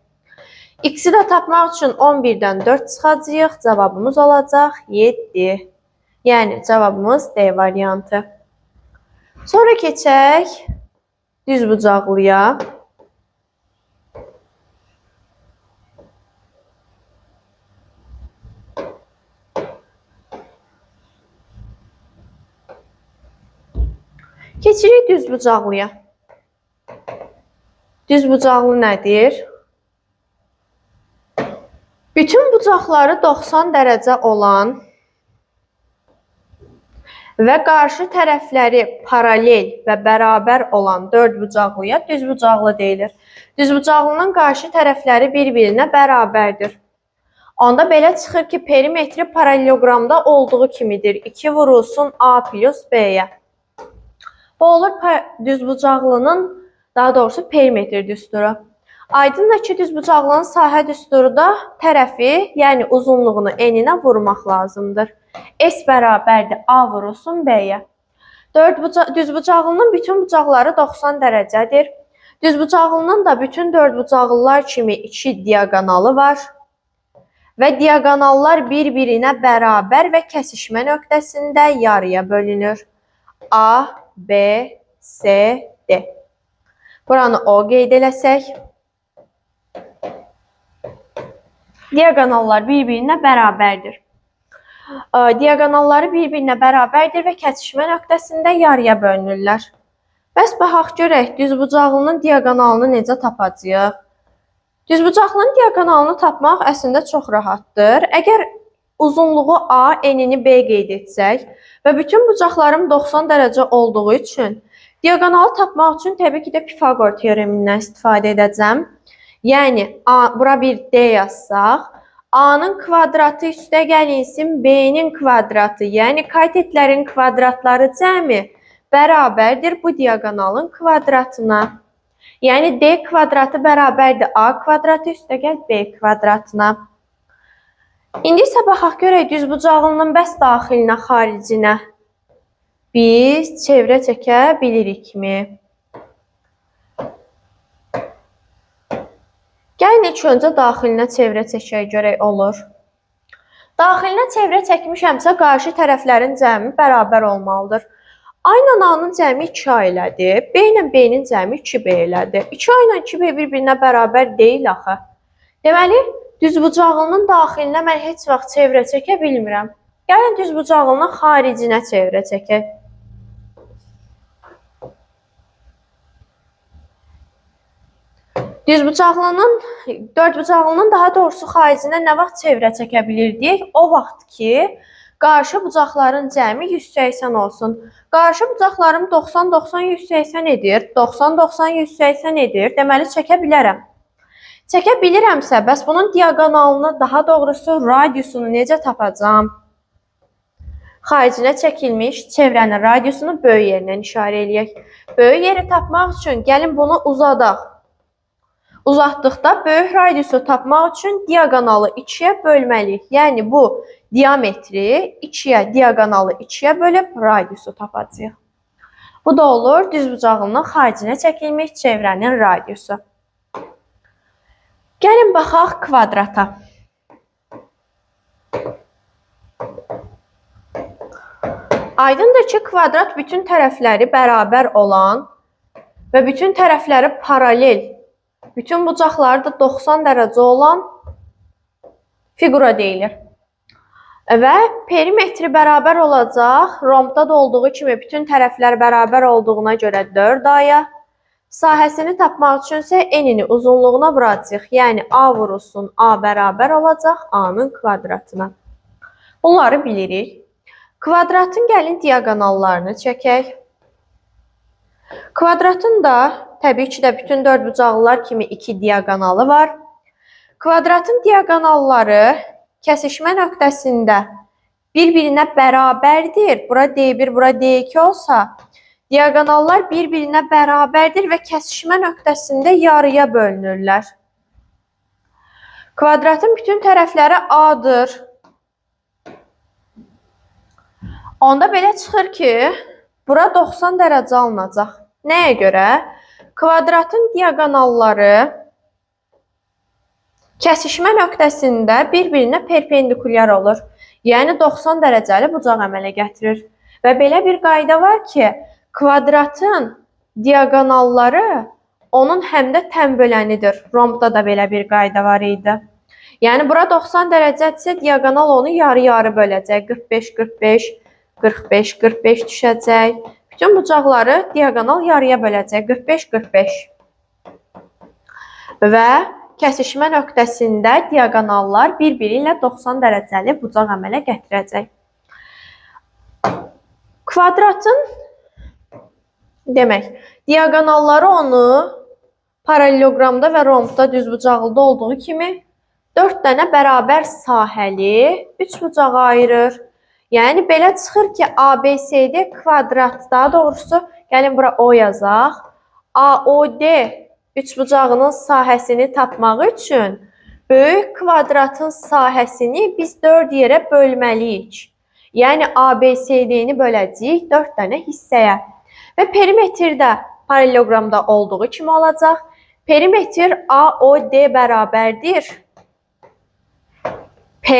X'i də tapmaq üçün 11-dən 4 çıxacağıq. Cavabımız olacaq 7. Yəni cavabımız D variantı. Sonra keçək düzbucaqlıya. Keçirik düzbucaqlıya. Düzbucaqlı nədir? Bütün bucaqları 90 dərəcə olan və qarşı tərəfləri paralel və bərabər olan dördbucaqlıya düzbucaqlı deyilir. Düzbucaqlının qarşı tərəfləri bir-birinə bərabərdir. Onda belə çıxır ki, perimetri paralelogramda olduğu kimidir. 2 vurulsun A plus B-yə. Bu olur düzbucaqlının, daha doğrusu perimetr düsturu. Aydındır ki, düzbucaqlının sahə düsturu da tərəfi, yəni uzunluğunu eninə vurmaq lazımdır. S bərabərdir A vurulsun B-yə. Düzbucaqlının bütün bucaqları 90 dərəcədir. Düzbucaqlının da bütün dördbucaqlılar kimi iki diaqonalı var. Və diaqonallar bir-birinə bərabər və kəsişmə nöqtəsində yarıya bölünür. A, B, C, D. Buranı O qeyd eləsək. Diaqonallar bir-birinə bərabərdir. Diaqonalları bir-birinə bərabərdir və kəsişmə nöqtəsində yarıya bölünürlər. Bəs baxaq görək, düzbucaqlının diaqonalını necə tapacağıq? Düzbucaqlının diaqonalını tapmaq əslində çox rahatdır. Əgər uzunluğu A, enini B qeyd etsək və bütün bucaqlarım 90 dərəcə olduğu üçün diaqonalı tapmaq üçün təbii ki də Pifaqor teoremindən istifadə edəcəm. Yəni, bura bir D yazsaq, A-nın kvadratı üstə gəlinsin B-nin kvadratı, yəni katetlərin kvadratları cəmi bərabərdir bu diaqonalın kvadratına. Yəni, D kvadratı bərabərdir A kvadratı üstə gəl B kvadratına. İndi isə baxaq görək düzbucaqlının bəs daxilinə, xaricinə biz çevrə çəkə bilirikmi? Gəlin ilk öncə daxilinə çevrə çəkək görək olur. Daxilinə çevrə çəkmişəmsə qarşı tərəflərin cəmi bərabər olmalıdır. A ilə A-nın cəmi 2A elədir. B ilə B-nin cəmi 2B elədir. 2A ilə 2B bir-birinə bərabər deyil axı. Deməli, düzbucaqlının daxilinə mən heç vaxt çevrə çəkə bilmirəm. Gəlin düzbucaqlının xaricinə çevrə çəkək. Dördbucaqlının daha doğrusu xaricinə nə vaxt çevrə çəkə bilirdik? O vaxt ki, qarşı bucaqların cəmi 180 olsun. Qarşı bucaqlarım 90-90-180 edir. 90-90-180 edir. Deməli, çəkə bilərəm. Çəkə bilirəmsə, bəs bunun diaqonalını, daha doğrusu radiusunu necə tapacağım? Xaricinə çəkilmiş çevrənin radiusunu böyük yerindən işarə eləyək. Böyük yeri tapmaq üçün gəlin bunu uzadaq. Uzatdıqda böyük radiusu tapmaq üçün diaqonalı 2-yə bölməliyik. Yəni, bu diametri 2-yə, diaqonalı 2-yə bölüb radiusu tapacağıq. Bu da olur düzbucaqlının xaricinə çəkilmiş çevrənin radiusu. Gəlin baxaq kvadrata. Aydındır ki, kvadrat bütün tərəfləri bərabər olan və bütün tərəfləri paralel, bütün bucaqları da 90 dərəcə olan fiqura deyilir. Və perimetri bərabər olacaq. Rombda da olduğu kimi bütün tərəflər bərabər olduğuna görə 4A-ya. Sahəsini tapmaq üçünsə enini uzunluğuna vuracaq. Yəni, A vurulsun A bərabər olacaq A-nın kvadratına. Bunları bilirik. Kvadratın gəlin diaqonallarını çəkək. Kvadratın da təbii ki də bütün dördbucaqlılar kimi 2 diaqonalı var. Kvadratın diaqonalları kəsişmə nöqtəsində bir-birinə bərabərdir. Bura D1, bura D2 olsa, diaqonallar bir-birinə bərabərdir və kəsişmə nöqtəsində yarıya bölünürlər. Kvadratın bütün tərəfləri A-dır. Onda belə çıxır ki, bura 90 dərəcə alınacaq. Nəyə görə? Kvadratın diaqonalları kəsişmə nöqtəsində bir-birinə perpendikulyar olur. Yəni 90 dərəcəli bucaq əmələ gətirir. Və belə bir qayda var ki, kvadratın diaqonalları onun həm də tən bölənidir. Rombda da belə bir qayda var idi. Yəni bura 90 dərəcədirsə, diaqonal onu yarı-yarı böləcək. 45-45, 45-45 düşəcək. Bütün bucaqları diaqonal yarıya böləcək. 45-45. Və kəsişmə nöqtəsində diaqonallar bir-biri ilə 90 dərəcəli bucaq əmələ gətirəcək. Kvadratın demək, diaqonalları onu paraleloqramda və rombda düzbucaqlıda olduğu kimi 4 dənə bərabər sahəli 3 bucağa ayırır. Yəni belə çıxır ki, ABCD kvadrat, daha doğrusu Gəlin bura O yazaq. AOD üçbucağının sahəsini tapmaq üçün böyük kvadratın sahəsini biz 4 yerə bölməliyik. Yəni ABCD-ni böləcəyik 4 dənə hissəyə. Və perimetrdə paralelogramda olduğu kimi olacaq. Perimetr AOD bərabərdir P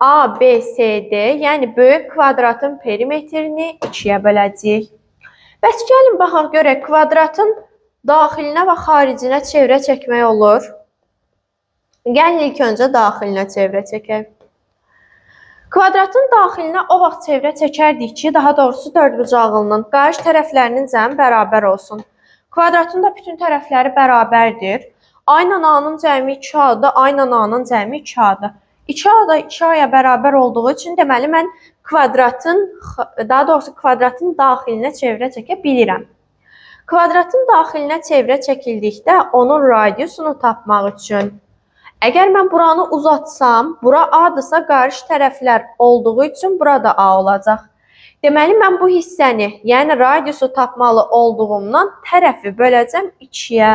ABCD, yəni böyük kvadratın perimetrini 2-yə böləcəyik. Bəs gəlin baxaq görək, kvadratın daxilinə və xaricinə çevrə çəkmək olur. Gəlin ilk öncə daxilinə çevrə çəkək. Kvadratın daxilinə o vaxt çevrə çəkərdik ki, daha doğrusu dördbucağının qarşı tərəflərinin cəmi bərabər olsun. Kvadratın da bütün tərəfləri bərabərdir. A ilə A-nın cəmi 2A-dır, A ilə A-nın cəmi 2A-dır. 2A da 2A-ya bərabər olduğu üçün deməli mən kvadratın daxilinə çevrə çəkə bilirəm. Kvadratın daxilinə çevrə çəkildikdə onun radiusunu tapmaq üçün əgər mən buranı uzatsam, bura A-dırsa qarşı tərəflər olduğu üçün burada A olacaq. Deməli mən bu hissəni, yəni radiusu tapmalı olduğumdan tərəfi böləcəm 2-yə.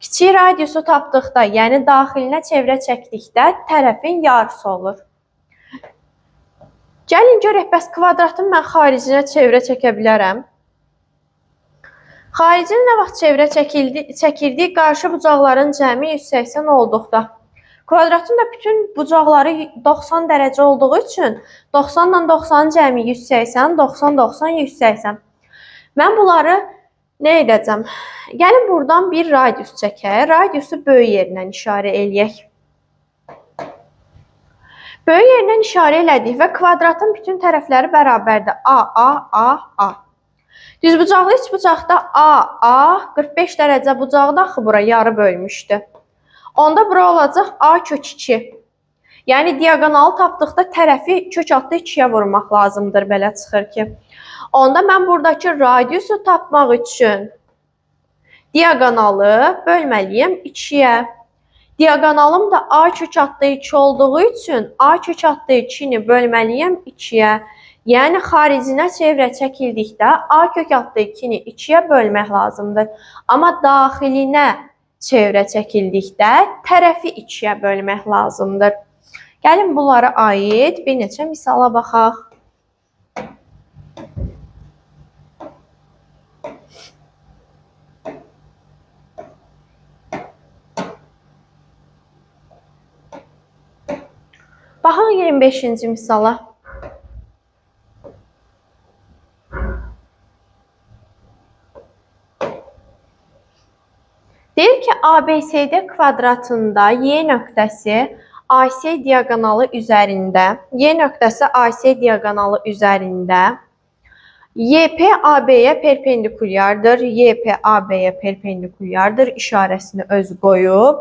Kiçik radiusu tapdıqda, yəni daxilinə çevrə çəkdikdə tərəfin yarısı olur. Gəlin görək, bəs kvadratın mən xaricinə çevrə çəkə bilərəm. Xaricinə nə vaxt çevrə çəkirdik, qarşı bucaqların cəmi 180 olduqda. Kvadratın da bütün bucaqları 90 dərəcə olduğu üçün 90 ilə 90 cəmi 180, 90, 90, 180. Mən bunları nə edəcəm? Gəlin buradan bir radius çəkək. Radiusu böyük yerindən işarə eləyək. Böyük yerindən işarə elədik və kvadratın bütün tərəfləri bərabərdir. A. Düzbucaqlı üçbucaqda A 45 dərəcə bucaqda axı bura yarı bölmüşdü. Onda bura olacaq A kök 2. Yəni diaqonalı tapdıqda tərəfi kök altı 2-yə vurmaq lazımdır, belə çıxır ki. Onda mən buradakı radiusu tapmaq üçün diaqonalı bölməliyəm 2-yə. Diaqonalım da A kök altı 2 olduğu üçün A kök altı 2-ni bölməliyəm 2-yə. Yəni xaricinə çevrə çəkildikdə A kök altı 2-ni 2-yə bölmək lazımdır. Amma daxilinə çevrə çəkildikdə tərəfi 2-yə bölmək lazımdır. Gəlin bunlara aid bir neçə misala baxaq. Baxaq 25-ci misala. Deyir ki, ABCD kvadratında Y nöqtəsi AC diaqonalı üzərində, Y nöqtəsi AC diaqonalı üzərində YP AB-yə perpendikulyardır, YP AB-yə perpendikulyardır işarəsini öz qoyub.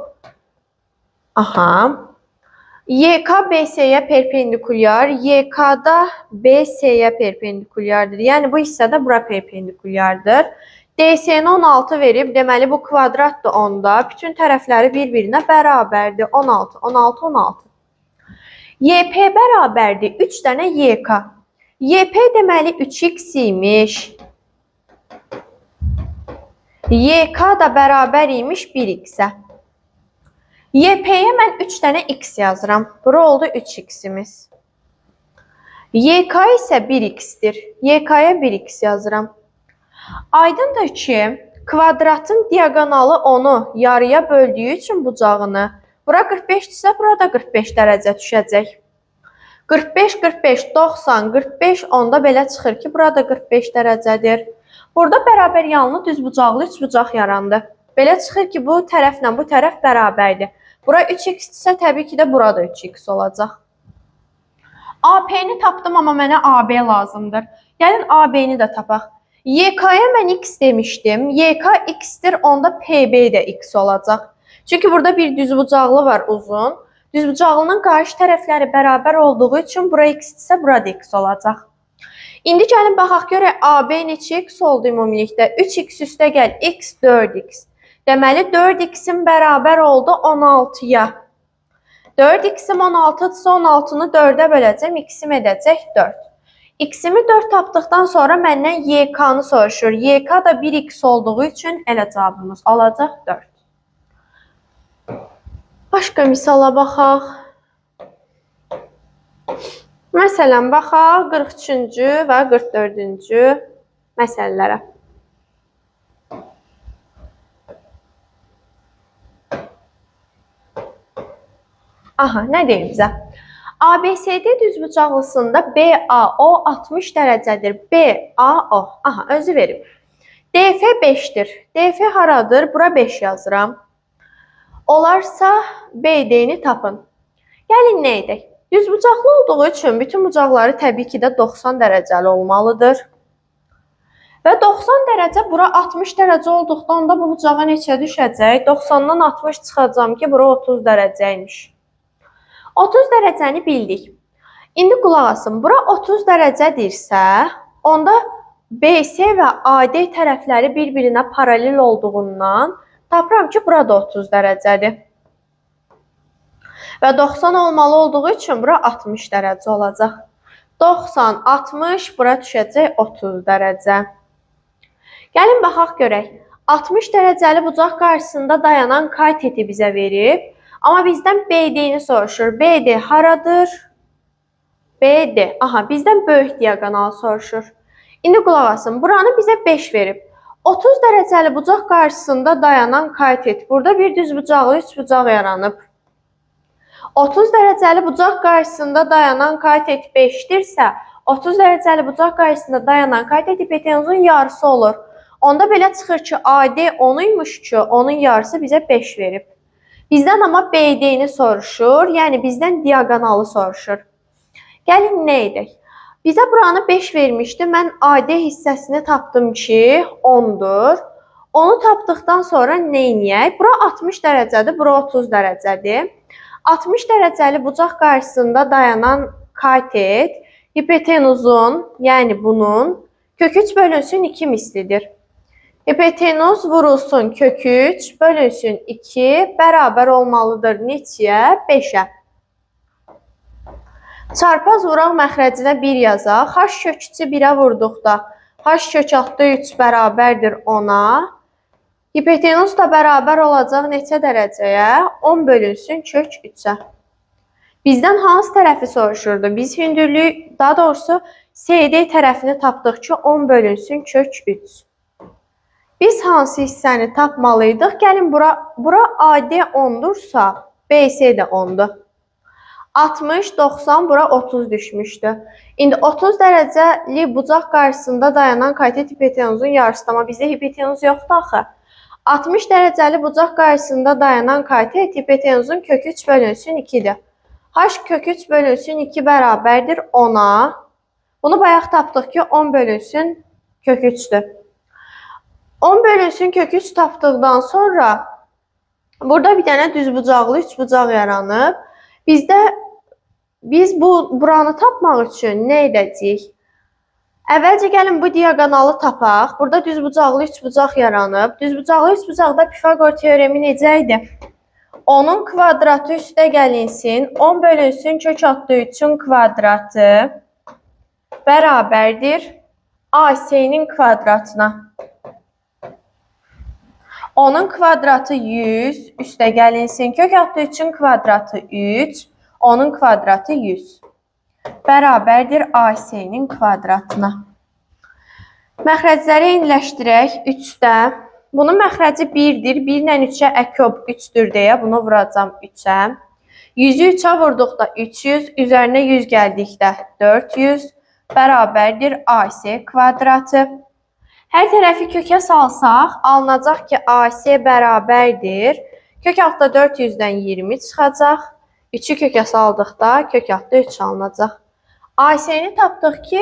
YK BC-yə perpendikulyar, YK da BC-yə perpendikulyardır. Yəni bu hissədə bura perpendikulyardır. DC-ni 16 verib, deməli bu kvadratdır onda. Bütün tərəfləri bir-birinə bərabərdir. 16, 16, 16. YP bərabərdir 3 dənə YK. YP deməli 3x imiş. YK da bərabər imiş 1x-ə. YP-yə mən 3 dənə x yazıram. Bura oldu 3x-imiz. YK isə 1x-dir. YK-yə 1x yazıram. Aydındır ki, kvadratın diaqonalı onu yarıya böldüyü üçün bucağını, bura 45-dirsə, burada 45 dərəcə düşəcək. 45, 45, 90, 45, onda belə çıxır ki, burada 45 dərəcədir. Burada bərabər yanlı düzbucaqlı üçbucaq yarandı. Belə çıxır ki, bu tərəflə bu tərəf bərabərdir. Bura 3x-dirsə, təbii ki də burada 3x olacaq. AP-ni tapdım, amma mənə AB lazımdır. Gəlin AB-ni də tapaq. YK-yə mən x demişdim. YK x-dir, onda PB də x olacaq. Çünki burada bir düzbucaqlı var uzun. Düzbucaqlının qarşı tərəfləri bərabər olduğu üçün bura x-dirsə, burada x olacaq. İndi gəlin baxaq görək AB neçə x oldu ümumilikdə? 3x üstə gəl, x 4x. Deməli 4x-in bərabər oldu 16-ya. 4x-im 16-dırsa 16-nı 4-ə böləcəm, x-im edəcək 4. X-imi 4 tapdıqdan sonra məndən YK-nı soruşur. YK da 1x olduğu üçün elə cavabımız olacaq 4. Başqa misala baxaq. Məsələn, baxaq 43-cü və 44-cü məsələlərə. Aha, nə deyir bizə? ABCD düzbucaqlısında BAO 60 dərəcədir. BAO. Aha, özü verib. DF 5-dir. DF haradır? Bura 5 yazıram. Olarsa BD-ni tapın. Gəlin nə edək? Düzbucaqlı olduğu üçün bütün bucaqları təbii ki də 90 dərəcəli olmalıdır. Və 90 dərəcə bura 60 dərəcə olduqda onda bu bucağa neçə düşəcək? 90-dan 60 çıxacam ki, bura 30 dərəcəymiş. 30 dərəcəni bildik. İndi qulaq asın, bura 30 dərəcədirsə, onda BC və AD tərəfləri bir-birinə paralel olduğundan tapıram ki, burada 30 dərəcədir. Və 90 olmalı olduğu üçün bura 60 dərəcə olacaq. 90, 60, bura düşəcək 30 dərəcə. Gəlin baxaq görək. 60 dərəcəli bucaq qarşısında dayanan kateti bizə verib. Amma bizdən BD-ni soruşur. BD haradır? BD. Aha, bizdən böyük diaqonal soruşur. İndi qulaq asın. Buranı bizə 5 verib. 30 dərəcəli bucaq qarşısında dayanan katet. Burada bir düzbucaqlı üçbucaq yaranıb. 30 dərəcəli bucaq qarşısında dayanan katet 5-dirsə, 30 dərəcəli bucaq qarşısında dayanan katet hipotenuzun yarısı olur. Onda belə çıxır ki, AD 10-ymuş ki, onun yarısı bizə 5 verib. Bizdən amma BD-ni soruşur, yəni bizdən diaqonalı soruşur. Gəlin nə edək? Bizə buranı 5 vermişdi, mən AD hissəsini tapdım ki, 10-dur. Onu tapdıqdan sonra nə edək? Bura 60 dərəcədir, bura 30 dərəcədir. 60 dərəcəli bucaq qarşısında dayanan katet hipotenuzun, yəni bunun kök 3 bölünsün 2 mislidir. Hipotenuz vurulsun kök 3 bölünsün 2 bərabər olmalıdır neçəyə? 5-ə. Çarpaz vuraq məxrəcinə 1 yazaq. H kök 3-ü 1-ə vurduqda H kök altı 3 bərabərdir 10-a. Hipotenuz da bərabər olacaq neçə dərəcəyə? 10 bölünsün kök 3-ə. Bizdən hansı tərəfi soruşurdu? Biz hündürlüyü, daha doğrusu CD tərəfini tapdıq ki, 10 bölünsün kök 3. Biz hansı hissəni tapmalıydıq? Gəlin bura AD 10-dursa, BC də 10-dur. 60, 90, bura 30 düşmüşdü. İndi 30 dərəcəli bucaq qarşısında dayanan katet hipotenuzun yarısı, amma bizdə hipotenuz yoxdur axı. 60 dərəcəli bucaq qarşısında dayanan katet hipotenuzun kök 3 bölünsün 2-dir. H kök 3 bölünsün 2 bərabərdir 10-a. Bunu bayaq tapdıq ki, 10 bölünsün kök 3-dür. 10 bölünsün kök 3 tapdıqdan sonra burada bir dənə düzbucaqlı üçbucaq yaranıb. Biz buranı tapmaq üçün nə edəcəyik? Əvvəlcə gəlin bu diaqonalı tapaq. Burada düzbucaqlı üçbucaq yaranıb. Düzbucaqlı üçbucaqda Pifaqor teoremi necə idi? 10-un kvadratı üstə gəlinsin. 10 bölünsün kök altı 3-ün kvadratı bərabərdir AC-nin kvadratına. 10-un kvadratı 100, üstə gəlinsin. Kök altı 3-ün kvadratı 3, 10-un kvadratı 100. Bərabərdir AC-nin kvadratına. Məxrəcləri eyniləşdirək 3-də. Bunun məxrəci 1-dir. 1 ilə 3-ə əkob 3-dür deyə bunu vuracam 3-ə. 100-ü 3-ə vurduqda 300, üzərinə 100 gəldikdə 400 bərabərdir AC kvadratı. Hər tərəfi kökə salsaq, alınacaq ki, AC bərabərdir. Kök altda 400-dən 20 çıxacaq. 3-ü kökə saldıqda kök altda 3 alınacaq. AC-ni tapdıq ki,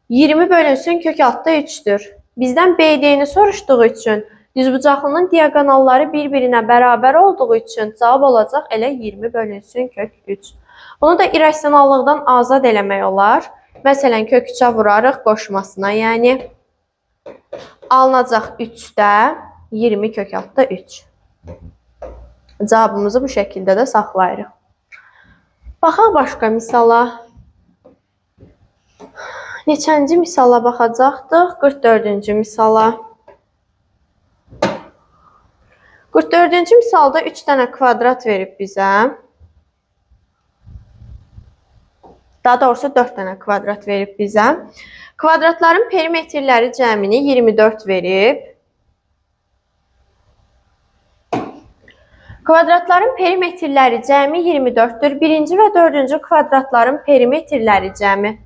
20 bölünsün kök altda 3-dür. Bizdən BD-ni soruşduğu üçün düzbucaqlının diaqonalları bir-birinə bərabər olduğu üçün cavab olacaq elə 20 bölünsün kök 3. Bunu da irrasionallıqdan azad eləmək olar. Məsələn, kök 3-ə vurarıq qoşmasına, yəni alınacaq 3-də 20 kök altda 3. Cavabımızı bu şəkildə də saxlayırıq. Baxaq başqa misala. Neçənci misala baxacaqdıq? 44-cü misala. 44-cü misalda 3 dənə kvadrat verib bizə. Daha doğrusu 4 dənə kvadrat verib bizə. Kvadratların perimetrləri cəmini 24 verib. Kvadratların perimetrləri cəmi 24-dür. Birinci və dördüncü kvadratların perimetrləri cəmi.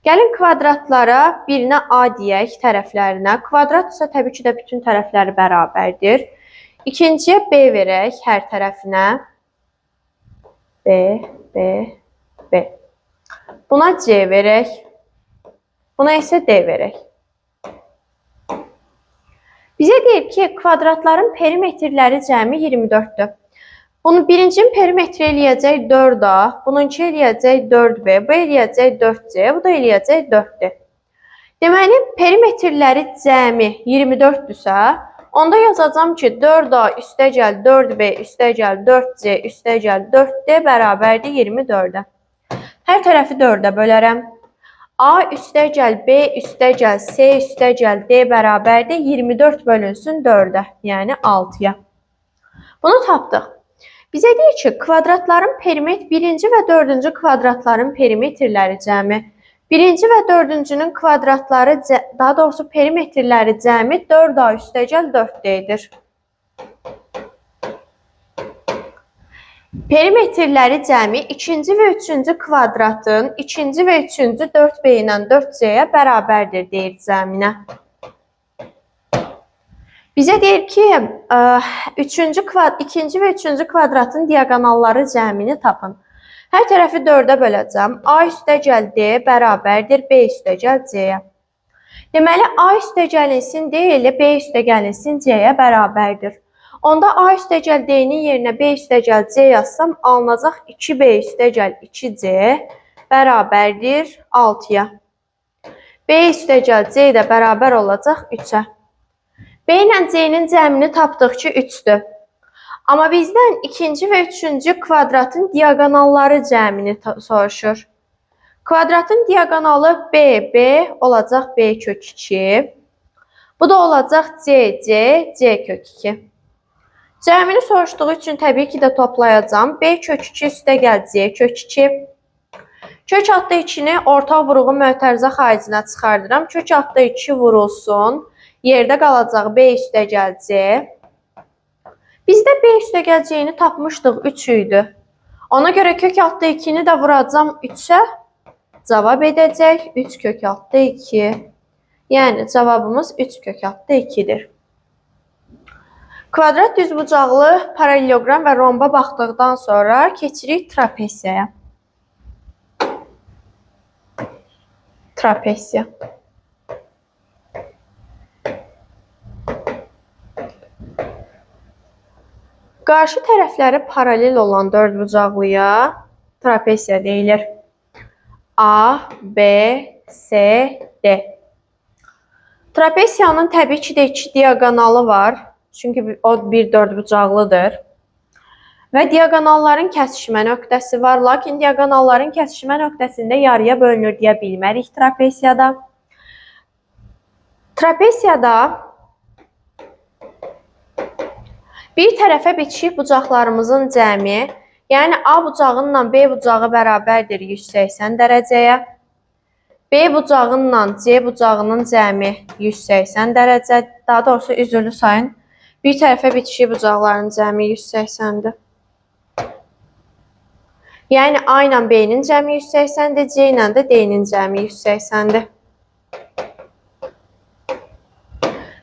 Gəlin kvadratlara birinə A deyək tərəflərinə. Kvadrat isə təbii ki də bütün tərəfləri bərabərdir. İkinciyə B verək hər tərəfinə. B, B, B. Buna C verək. Buna isə D verək. Bizə deyir ki, kvadratların perimetrləri cəmi 24-dür. Bunu birincinin perimetri eləyəcək 4A, bununki eləyəcək 4B, bu eləyəcək 4C, bu da eləyəcək 4D. Deməli, perimetrləri cəmi 24-dürsə, onda yazacağım ki, 4A üstəgəl 4B üstəgəl 4C üstəgəl 4D bərabərdir 24-ə. Hər tərəfi 4-ə bölərəm. A üstəgəl B üstəgəl C üstəgəl D bərabərdir 24 bölünsün 4-ə, yəni 6-ya. Bunu tapdıq. Bizə deyir ki, kvadratların birinci və dördüncü kvadratların perimetrləri cəmi. Birinci və dördüncünün kvadratları, daha doğrusu perimetrləri cəmi 4A üstəgəl 4D'dir. Perimetrləri cəmi ikinci və üçüncü kvadratın ikinci və üçüncü 4B ilə 4C-yə bərabərdir deyir cəminə. Bizə deyir ki, ikinci və üçüncü kvadratın diagonalları cəmini tapın. Hər tərəfi 4-ə böləcəm. A üstəgəl D bərabərdir B üstəgəl C-yə. Deməli, A üstəgəlinsin D ilə B üstəgəlinsin C-yə bərabərdir. Onda A üstəgəl D-nin yerinə B üstəgəl C yazsam, alınacaq 2B üstəgəl 2C bərabərdir 6-ya. B üstəgəl C də bərabər olacaq 3-ə. B ilə C-nin cəmini tapdıq ki, 3-dür. Amma bizdən ikinci və üçüncü kvadratın diagonalları cəmini soruşur. Kvadratın diagonalı B, B olacaq B kök 2. Bu da olacaq C, C, C kök 2. Cəmini soruşduğu üçün təbii ki də toplayacağım. B kök 2 üstəgəl C kök 2. Kök altda 2-ni ortaq vuruğu mötərizə xaricinə çıxardıram. Kök altda 2 vurulsun. Yerdə qalacaq B üstəgəl C. Bizdə B üstəgəl C-ni tapmışdıq 3 idi. Ona görə kök altda 2-ni də vuracam 3-ə. Cavab edəcək 3 kök altda 2. Yəni cavabımız 3 kök altda 2-dir. Kvadrat düzbucaqlı paraleloqram və romba baxdıqdan sonra keçirik trapesiyaya. Trapesiya. Qarşı tərəfləri paralel olan dördbucaqlıya trapesiya deyilir. A, B, C, D. Trapesiyanın təbii ki də 2 diagonalı var. Çünki o bir dördbucaqlıdır. Və diagonalların kəsişmə nöqtəsi var. Lakin diagonalların kəsişmə nöqtəsində yarıya bölünür deyə bilmərik trapesiyada. Trapesiyada bir tərəfə bitişik bucaqlarımızın cəmi, yəni A bucağınla B bucağı bərabərdir 180 dərəcəyə. B bucağınla C bucağının cəmi 180 dərəcə. Daha doğrusu üzrlü sayın. Bir tərəfə bitişik bucaqların cəmi 180-dir. Yəni A ilə B-nin cəmi 180-dir, C ilə də D-nin cəmi 180-dir.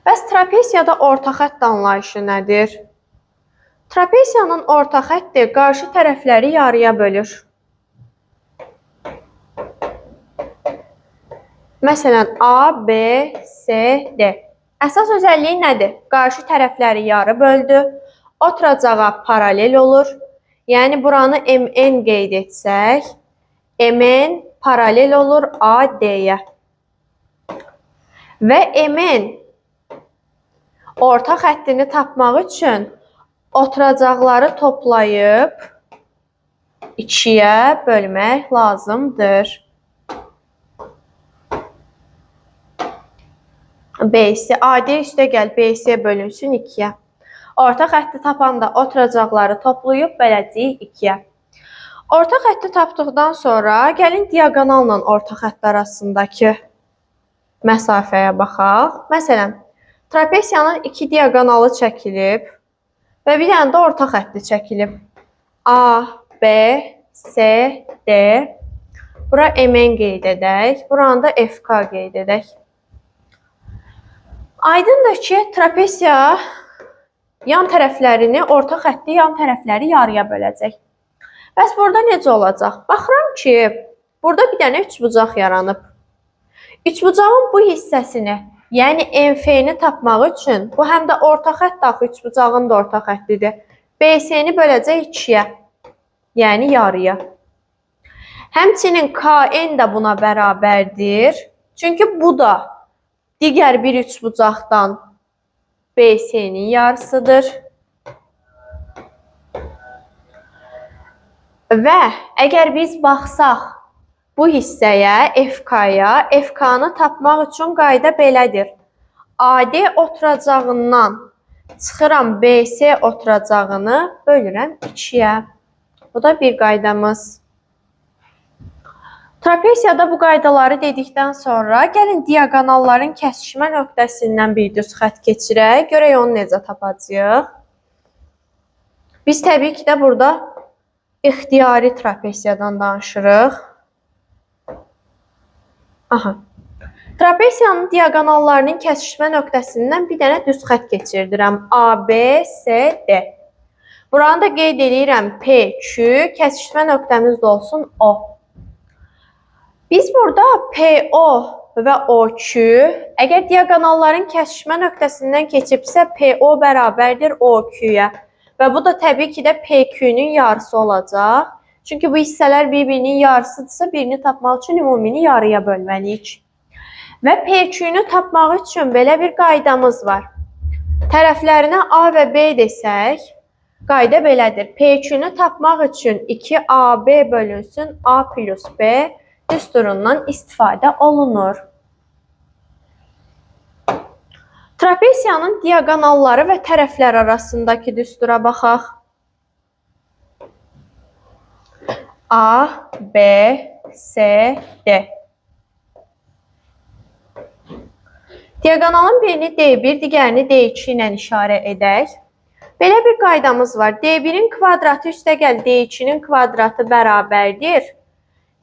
Bəs trapesiyada orta xətt anlayışı nədir? Trapesiyanın orta xətti qarşı tərəfləri yarıya bölür. Məsələn, A, B, C, D. Əsas özəlliyi nədir? Qarşı tərəfləri yarı böldü. Oturacağa paralel olur. Yəni, buranı MN qeyd etsək, MN paralel olur AD-yə. Və MN orta xəttini tapmaq üçün oturacaqları toplayıb 2-yə bölmək lazımdır. BC AD üstəgəl BC bölünsün 2-yə. Orta xətti tapanda oturacaqları toplayıb böləcəyik 2-yə. Orta xətti tapdıqdan sonra gəlin diaqonalla orta xətt arasındakı məsafəyə baxaq. Məsələn, trapesiyanın 2 diaqonalı çəkilib və bir dənə də orta xətti çəkilib. A, B, C, D. Bura MN qeyd edək. Buranı da FK qeyd edək. Aydındır ki, trapesiya yan tərəflərini, orta xətti yan tərəfləri yarıya böləcək. Bəs burada necə olacaq? Baxıram ki, burada bir dənə üçbucaq yaranıb. Üçbucağın bu hissəsini, yəni MF-ni tapmaq üçün, bu həm də orta xətt daxil üçbucağın da orta xəttidir. BC-ni böləcək 2-yə, yəni yarıya. Həmçinin KN də buna bərabərdir. Çünki bu da digər bir üçbucaqdan BC-nin yarısıdır. Və əgər biz baxsaq bu hissəyə, FK-ya, FK-nı tapmaq üçün qayda belədir. AD oturacağından çıxıram BC oturacağını bölürəm 2-yə. Bu da bir qaydamız. Trapesiyada bu qaydaları dedikdən sonra gəlin diaqonalların kəsişmə nöqtəsindən bir düz xətt keçirək. Görək onu necə tapacağıq. Biz təbii ki də burada ixtiyari trapesiyadan danışırıq. Aha. Trapesiyanın diaqonallarının kəsişmə nöqtəsindən bir dənə düz xətt keçirdirəm. A, B, C, D. Buranı da qeyd edirəm PQ, kəsişmə nöqtəmiz də olsun O. Biz burada PO və OQ, əgər diaqonalların kəsişmə nöqtəsindən keçibsə, PO bərabərdir OQ-yə. Və bu da təbii ki də PQ-nün yarısı olacaq. Çünki bu hissələr bir-birinin yarısıdırsa, birini tapmaq üçün ümumini yarıya bölməliyik. Və PQ-nü tapmaq üçün belə bir qaydamız var. Tərəflərinə A və B desək, qayda belədir. PQ-nü tapmaq üçün 2AB bölünsün A plus B düsturundan istifadə olunur. Trapesiyanın diaqonalları və tərəflər arasındakı düstura baxaq. A, B, C, D. Diaqonalın birini D1, digərini D2 ilə işarə edək. Belə bir qaydamız var. D1-in kvadratı üstəgəl D2-nin kvadratı bərabərdir.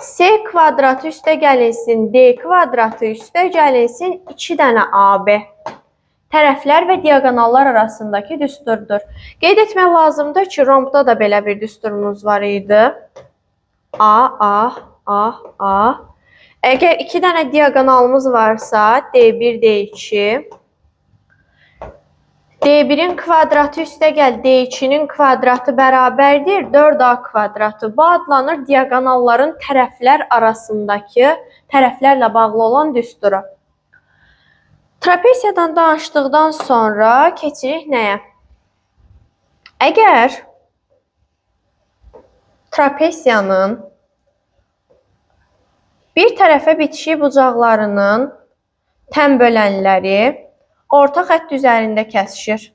C kvadratı üstə gəlinsin, D kvadratı üstə gəlinsin 2 dənə AB. Tərəflər və diaqonallar arasındakı düsturdur. Qeyd etmək lazımdır ki, rombda da belə bir düsturumuz var idi. A. Əgər 2 dənə diaqonalımız varsa, D1, D2, D1-in kvadratı üstəgəl D2-nin kvadratı bərabərdir 4A kvadratı. Bu adlanır diaqonalların tərəflər arasındakı, tərəflərlə bağlı olan düsturu. Trapesiyadan danışdıqdan sonra keçirik nəyə? Əgər trapesiyanın bir tərəfə bitişik bucaqlarının tən bölənləri orta xətt üzərində kəsişir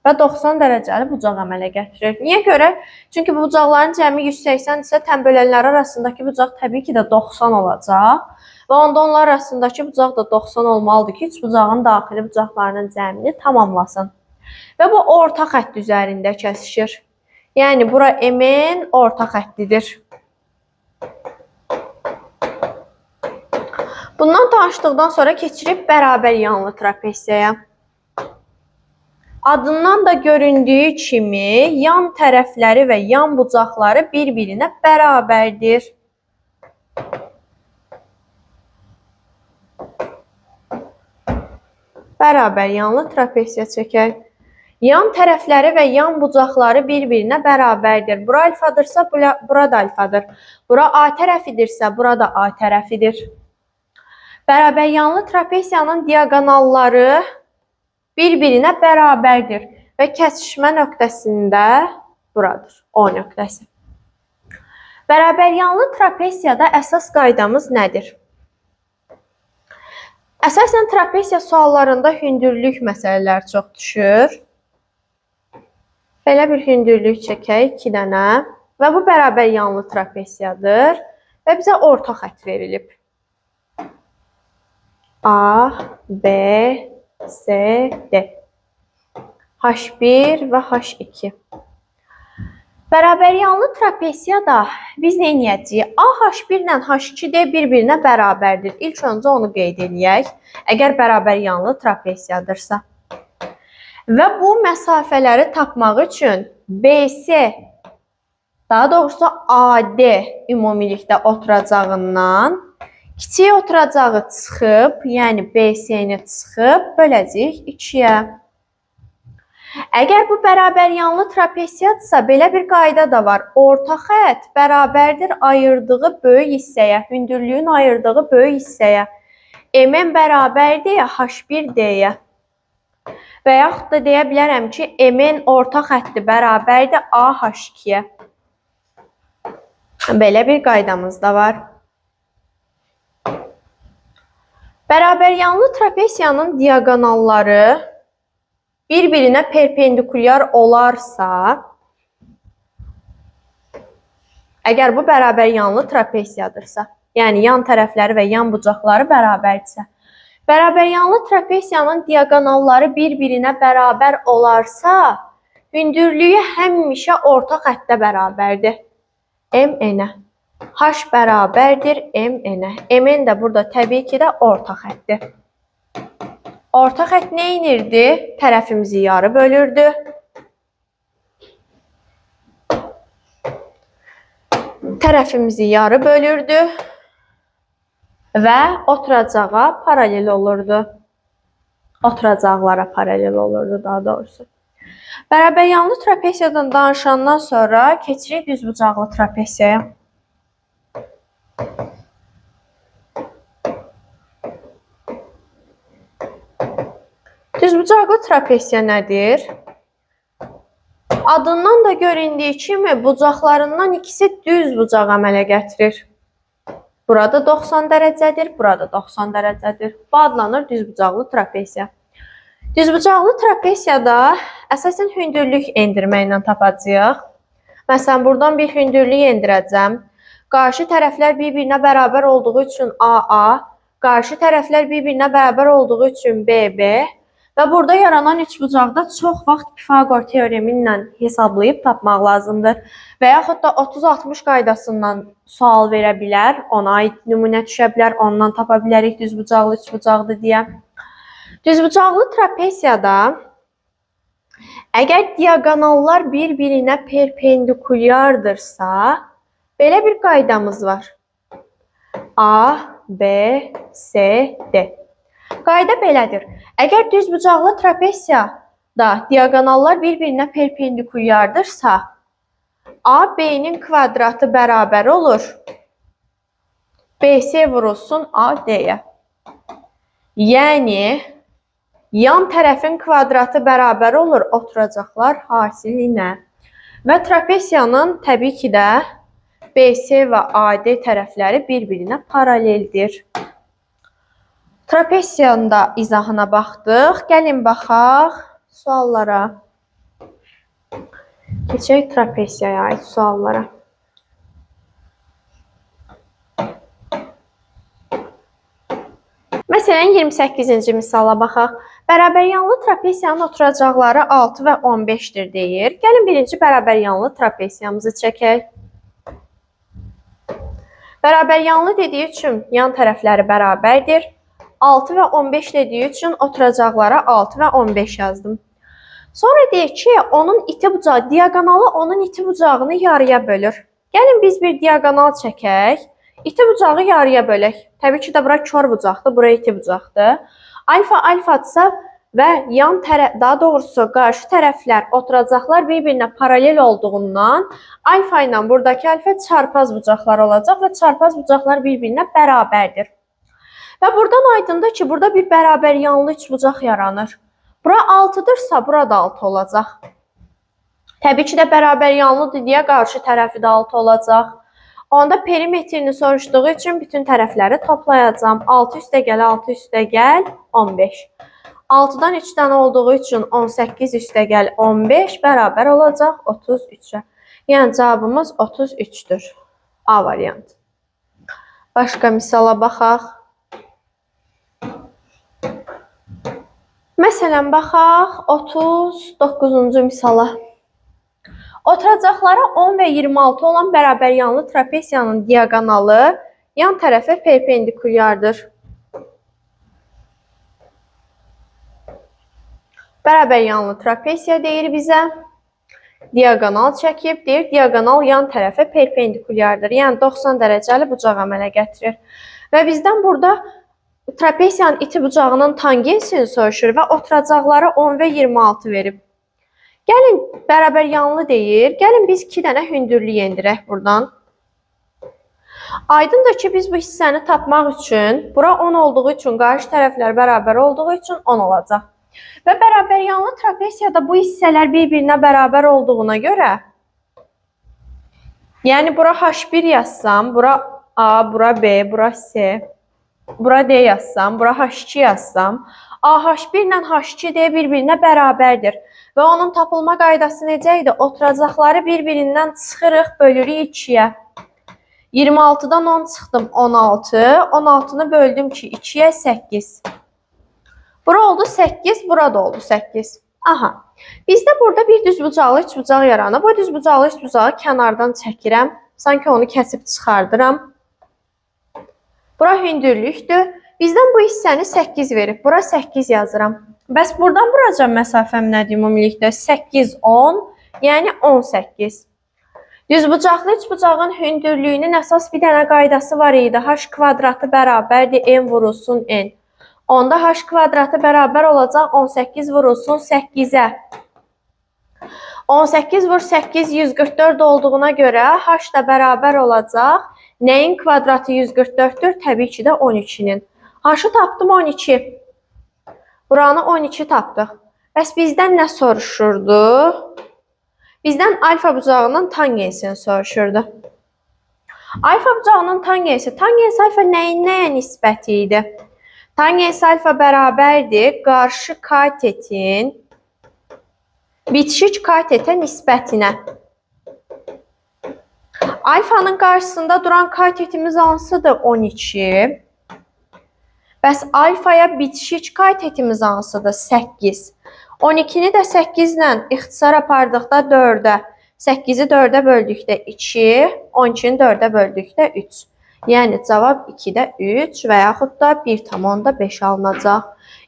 və 90 dərəcəli bucaq əmələ gətirir. Niyə görə? Çünki bucaqların cəmi 180 isə tən bölənləri arasındakı bucaq təbii ki də 90 olacaq. Və onda onlar arasındakı bucaq da 90 olmalıdır ki, üç bucağın daxili bucaqlarının cəmini tamamlasın. Və bu orta xətt üzərində kəsişir. Yəni, bura MN orta xəttidir. Bundan danışdıqdan sonra keçirib bərabər yanlı trapesiyaya. Adından da göründüyü kimi yan tərəfləri və yan bucaqları bir-birinə bərabərdir. Bərabər yanlı trapesiya çəkək. Yan tərəfləri və yan bucaqları bir-birinə bərabərdir. Bura alfadırsa, bura da alfadır. Bura A tərəfidirsə, bura da A tərəfidir. Bərabər yanlı trapesiyanın diaqonalları bir-birinə bərabərdir və kəsişmə nöqtəsində buradır, O nöqtəsi. Bərabər yanlı trapesiyada əsas qaydamız nədir? Əsasən trapesiya suallarında hündürlük məsələləri çox düşür. Belə bir hündürlük çəkək 2 dənə və bu bərabər yanlı trapesiyadır və bizə orta xətt verilib. A, B, C, D. H1 və H2. Bərabər yanlı trapesiyada biz nə edəcəyik? A, H1 ilə H2D bir-birinə bərabərdir. İlk öncə onu qeyd edək. Əgər bərabər yanlı trapesiyadırsa. Və bu məsafələri tapmaq üçün BC, daha doğrusu AD ümumilikdə oturacağından kiçik oturacağı çıxıb, yəni BC-ni çıxıb böləcəyik 2-yə. Əgər bu bərabər yanlı trapesiyadırsa, belə bir qayda da var. Orta xətt bərabərdir ayırdığı böyük hissəyə, hündürlüyün ayırdığı böyük hissəyə. MN bərabərdir H1D-yə. Və yaxud da deyə bilərəm ki, MN orta xətti bərabərdir AH2-yə. Belə bir qaydamız da var. Bərabər yanlı trapesiyanın diaqonalları bir-birinə perpendikulyar olarsa, əgər bu bərabər yanlı trapesiyadırsa, yəni yan tərəfləri və yan bucaqları bərabərdirsə, bərabər yanlı trapesiyanın diaqonalları bir-birinə bərabər olarsa, hündürlüyü həmişə orta xəttə bərabərdir. MN-ə. H bərabərdir MN-ə. MN də burada təbii ki də orta xəttdir. Orta xətt nə edirdi? Tərəfimizi yarı bölürdü. Tərəfimizi yarı bölürdü və oturacağa paralel olurdu. Oturacaqlara paralel olurdu daha doğrusu. Bərabər yanlı trapesiyadan danışandan sonra keçirik düzbucaqlı trapesiyaya. Düzbucaqlı trapesiya nədir? Adından da göründüyü kimi bucaqlarından ikisi düz bucaq əmələ gətirir. Burada 90 dərəcədir, burada 90 dərəcədir. Bu adlanır düzbucaqlı trapesiya. Düzbucaqlı trapesiyada əsasən hündürlük endirməklə tapacağıq. Məsələn, buradan bir hündürlük endirəcəm. Qarşı tərəflər bir-birinə bərabər olduğu üçün AA, qarşı tərəflər bir-birinə bərabər olduğu üçün BB və burada yaranan üçbucaqda çox vaxt Pifaqor teoremi ilə hesablayıb tapmaq lazımdır. Və yaxud da 30-60 qaydasından sual verə bilər, ona aid nümunə düşə bilər, ondan tapa bilərik düzbucaqlı, üçbucaqlı deyə. Düzbucaqlı trapesiyada əgər diaqonallar bir-birinə perpendikulyardırsa, belə bir qaydamız var. A, B, C, D. Qayda belədir. Əgər düzbucaqlı trapesiyada diaqonallar bir-birinə perpendikulyardırsa, AB-nin kvadratı bərabər olur. BC vurulsun AD-yə. Yəni, yan tərəfin kvadratı bərabər olur oturacaqlar hasilinə. Və trapesiyanın təbii ki də BC və AD tərəfləri bir-birinə paraleldir. Trapesiyanın da izahına baxdıq. Gəlin baxaq suallara. Keçək trapesiyaya aid suallara. Məsələn, 28-ci misala baxaq. Bərabər yanlı trapesiyanın oturacaqları 6 və 15-dir deyir. Gəlin birinci bərabər yanlı trapesiyamızı çəkək. Bərabər yanlı dediyi üçün yan tərəfləri bərabərdir. 6 və 15 dediyi üçün oturacaqlara 6 və 15 yazdım. Sonra deyək ki, onun iti bucağı, diaqonalı onun iti bucağını yarıya bölür. Gəlin biz bir diaqonal çəkək. İti bucağı yarıya bölək. Təbii ki də bura kör bucaqdır, bura iti bucaqdır. Alfa alfatsa və yan tərəf, daha doğrusu qarşı tərəflər oturacaqlar bir-birinə paralel olduğundan alfa ilə buradakı alfa çarpaz bucaqlar olacaq və çarpaz bucaqlar bir-birinə bərabərdir. Və buradan aydındır ki, burada bir bərabər yanlı üçbucaq yaranır. Bura 6-dırsa, burada 6 olacaq. Təbii ki də bərabər yanlıdır deyə qarşı tərəfi də 6 olacaq. Onda perimetrini soruşduğu üçün bütün tərəfləri toplayacağam. 6 üstəgəl 6 üstəgəl 15. 6-dan 3 dənə olduğu üçün 18 üstəgəl 15 bərabər olacaq 33-ə. Yəni cavabımız 33-dür. A variantı. Başqa misala baxaq. Məsələn, baxaq 39-cu misala. Oturacaqlara 10 və 26 olan bərabər yanlı trapesiyanın diaqonalı yan tərəfə perpendikulyardır. Bərabər yanlı trapesiya deyir bizə. Diaqonal çəkib, deyir diaqonal yan tərəfə perpendikulyardır. Yəni 90 dərəcəli bucaq əmələ gətirir. Və bizdən burada trapesiyanın iti bucağının tangensini soruşur və oturacaqlara 10 və 26 verib. Gəlin, bərabər yanlı deyir. Gəlin biz 2 dənə hündürlük endirək buradan. Aydındır ki, biz bu hissəni tapmaq üçün, bura 10 olduğu üçün, qarşı tərəflər bərabər olduğu üçün 10 olacaq. Və bərabər yanlı trapesiyada bu hissələr bir-birinə bərabər olduğuna görə, yəni bura H1 yazsam, bura A, bura B, bura C, bura D yazsam, bura H2 yazsam, AH1 ilə H2D bir-birinə bərabərdir. Və onun tapılma qaydası necə idi? Oturacaqları bir-birindən çıxırıq, bölürük 2-yə. 26-dan 10 çıxdım, 16. 16-nı böldüm ki, 2-yə 8. Bura oldu 8, burada oldu 8. Aha. Bizdə burada bir düzbucaqlı üçbucaq yaranıb. Bu düzbucaqlı üçbucağı kənardan çəkirəm. Sanki onu kəsib çıxardıram. Bura hündürlükdür. Bizdən bu hissəni 8 verib. Bura 8 yazıram. Bəs buradan vuracam məsafəm nədir ümumilikdə? 8, 10, yəni 18. Düzbucaqlı üçbucağın hündürlüyünün əsas bir dənə qaydası var idi. H kvadratı bərabərdir, n vurulsun n. Onda h kvadratı bərabər olacaq 18 vurulsun 8-ə. 18 vur 8 144 olduğuna görə h da bərabər olacaq. Nəyin kvadratı 144-dür? Təbii ki də 12-nin. H-ı tapdım 12. Buranı 12 tapdıq. Bəs bizdən nə soruşurdu? Bizdən alfa bucağının tangensini soruşurdu. Alfa bucağının tangensi. Tangens alfa nəyin nəyə nisbəti idi? Tangens alfa bərabərdir qarşı katetin bitişik katetə nisbətinə. Alfanın qarşısında duran katetimiz hansıdır? 12. Bəs alfaya bitişik katetimiz hansıdır? 8. 12-ni də 8 ilə ixtisar apardıqda 4-ə. 8-i 4-ə böldükdə 2, 12-ni 4-ə böldükdə 3. Yəni cavab 2-də 3 və yaxud da 1,5 alınacaq.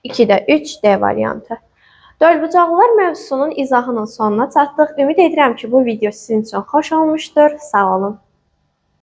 2-də 3 D variantı. Dördbucaqlılar mövzusunun izahının sonuna çatdıq. Ümid edirəm ki, bu video sizin üçün xoş olmuşdur. Sağ olun.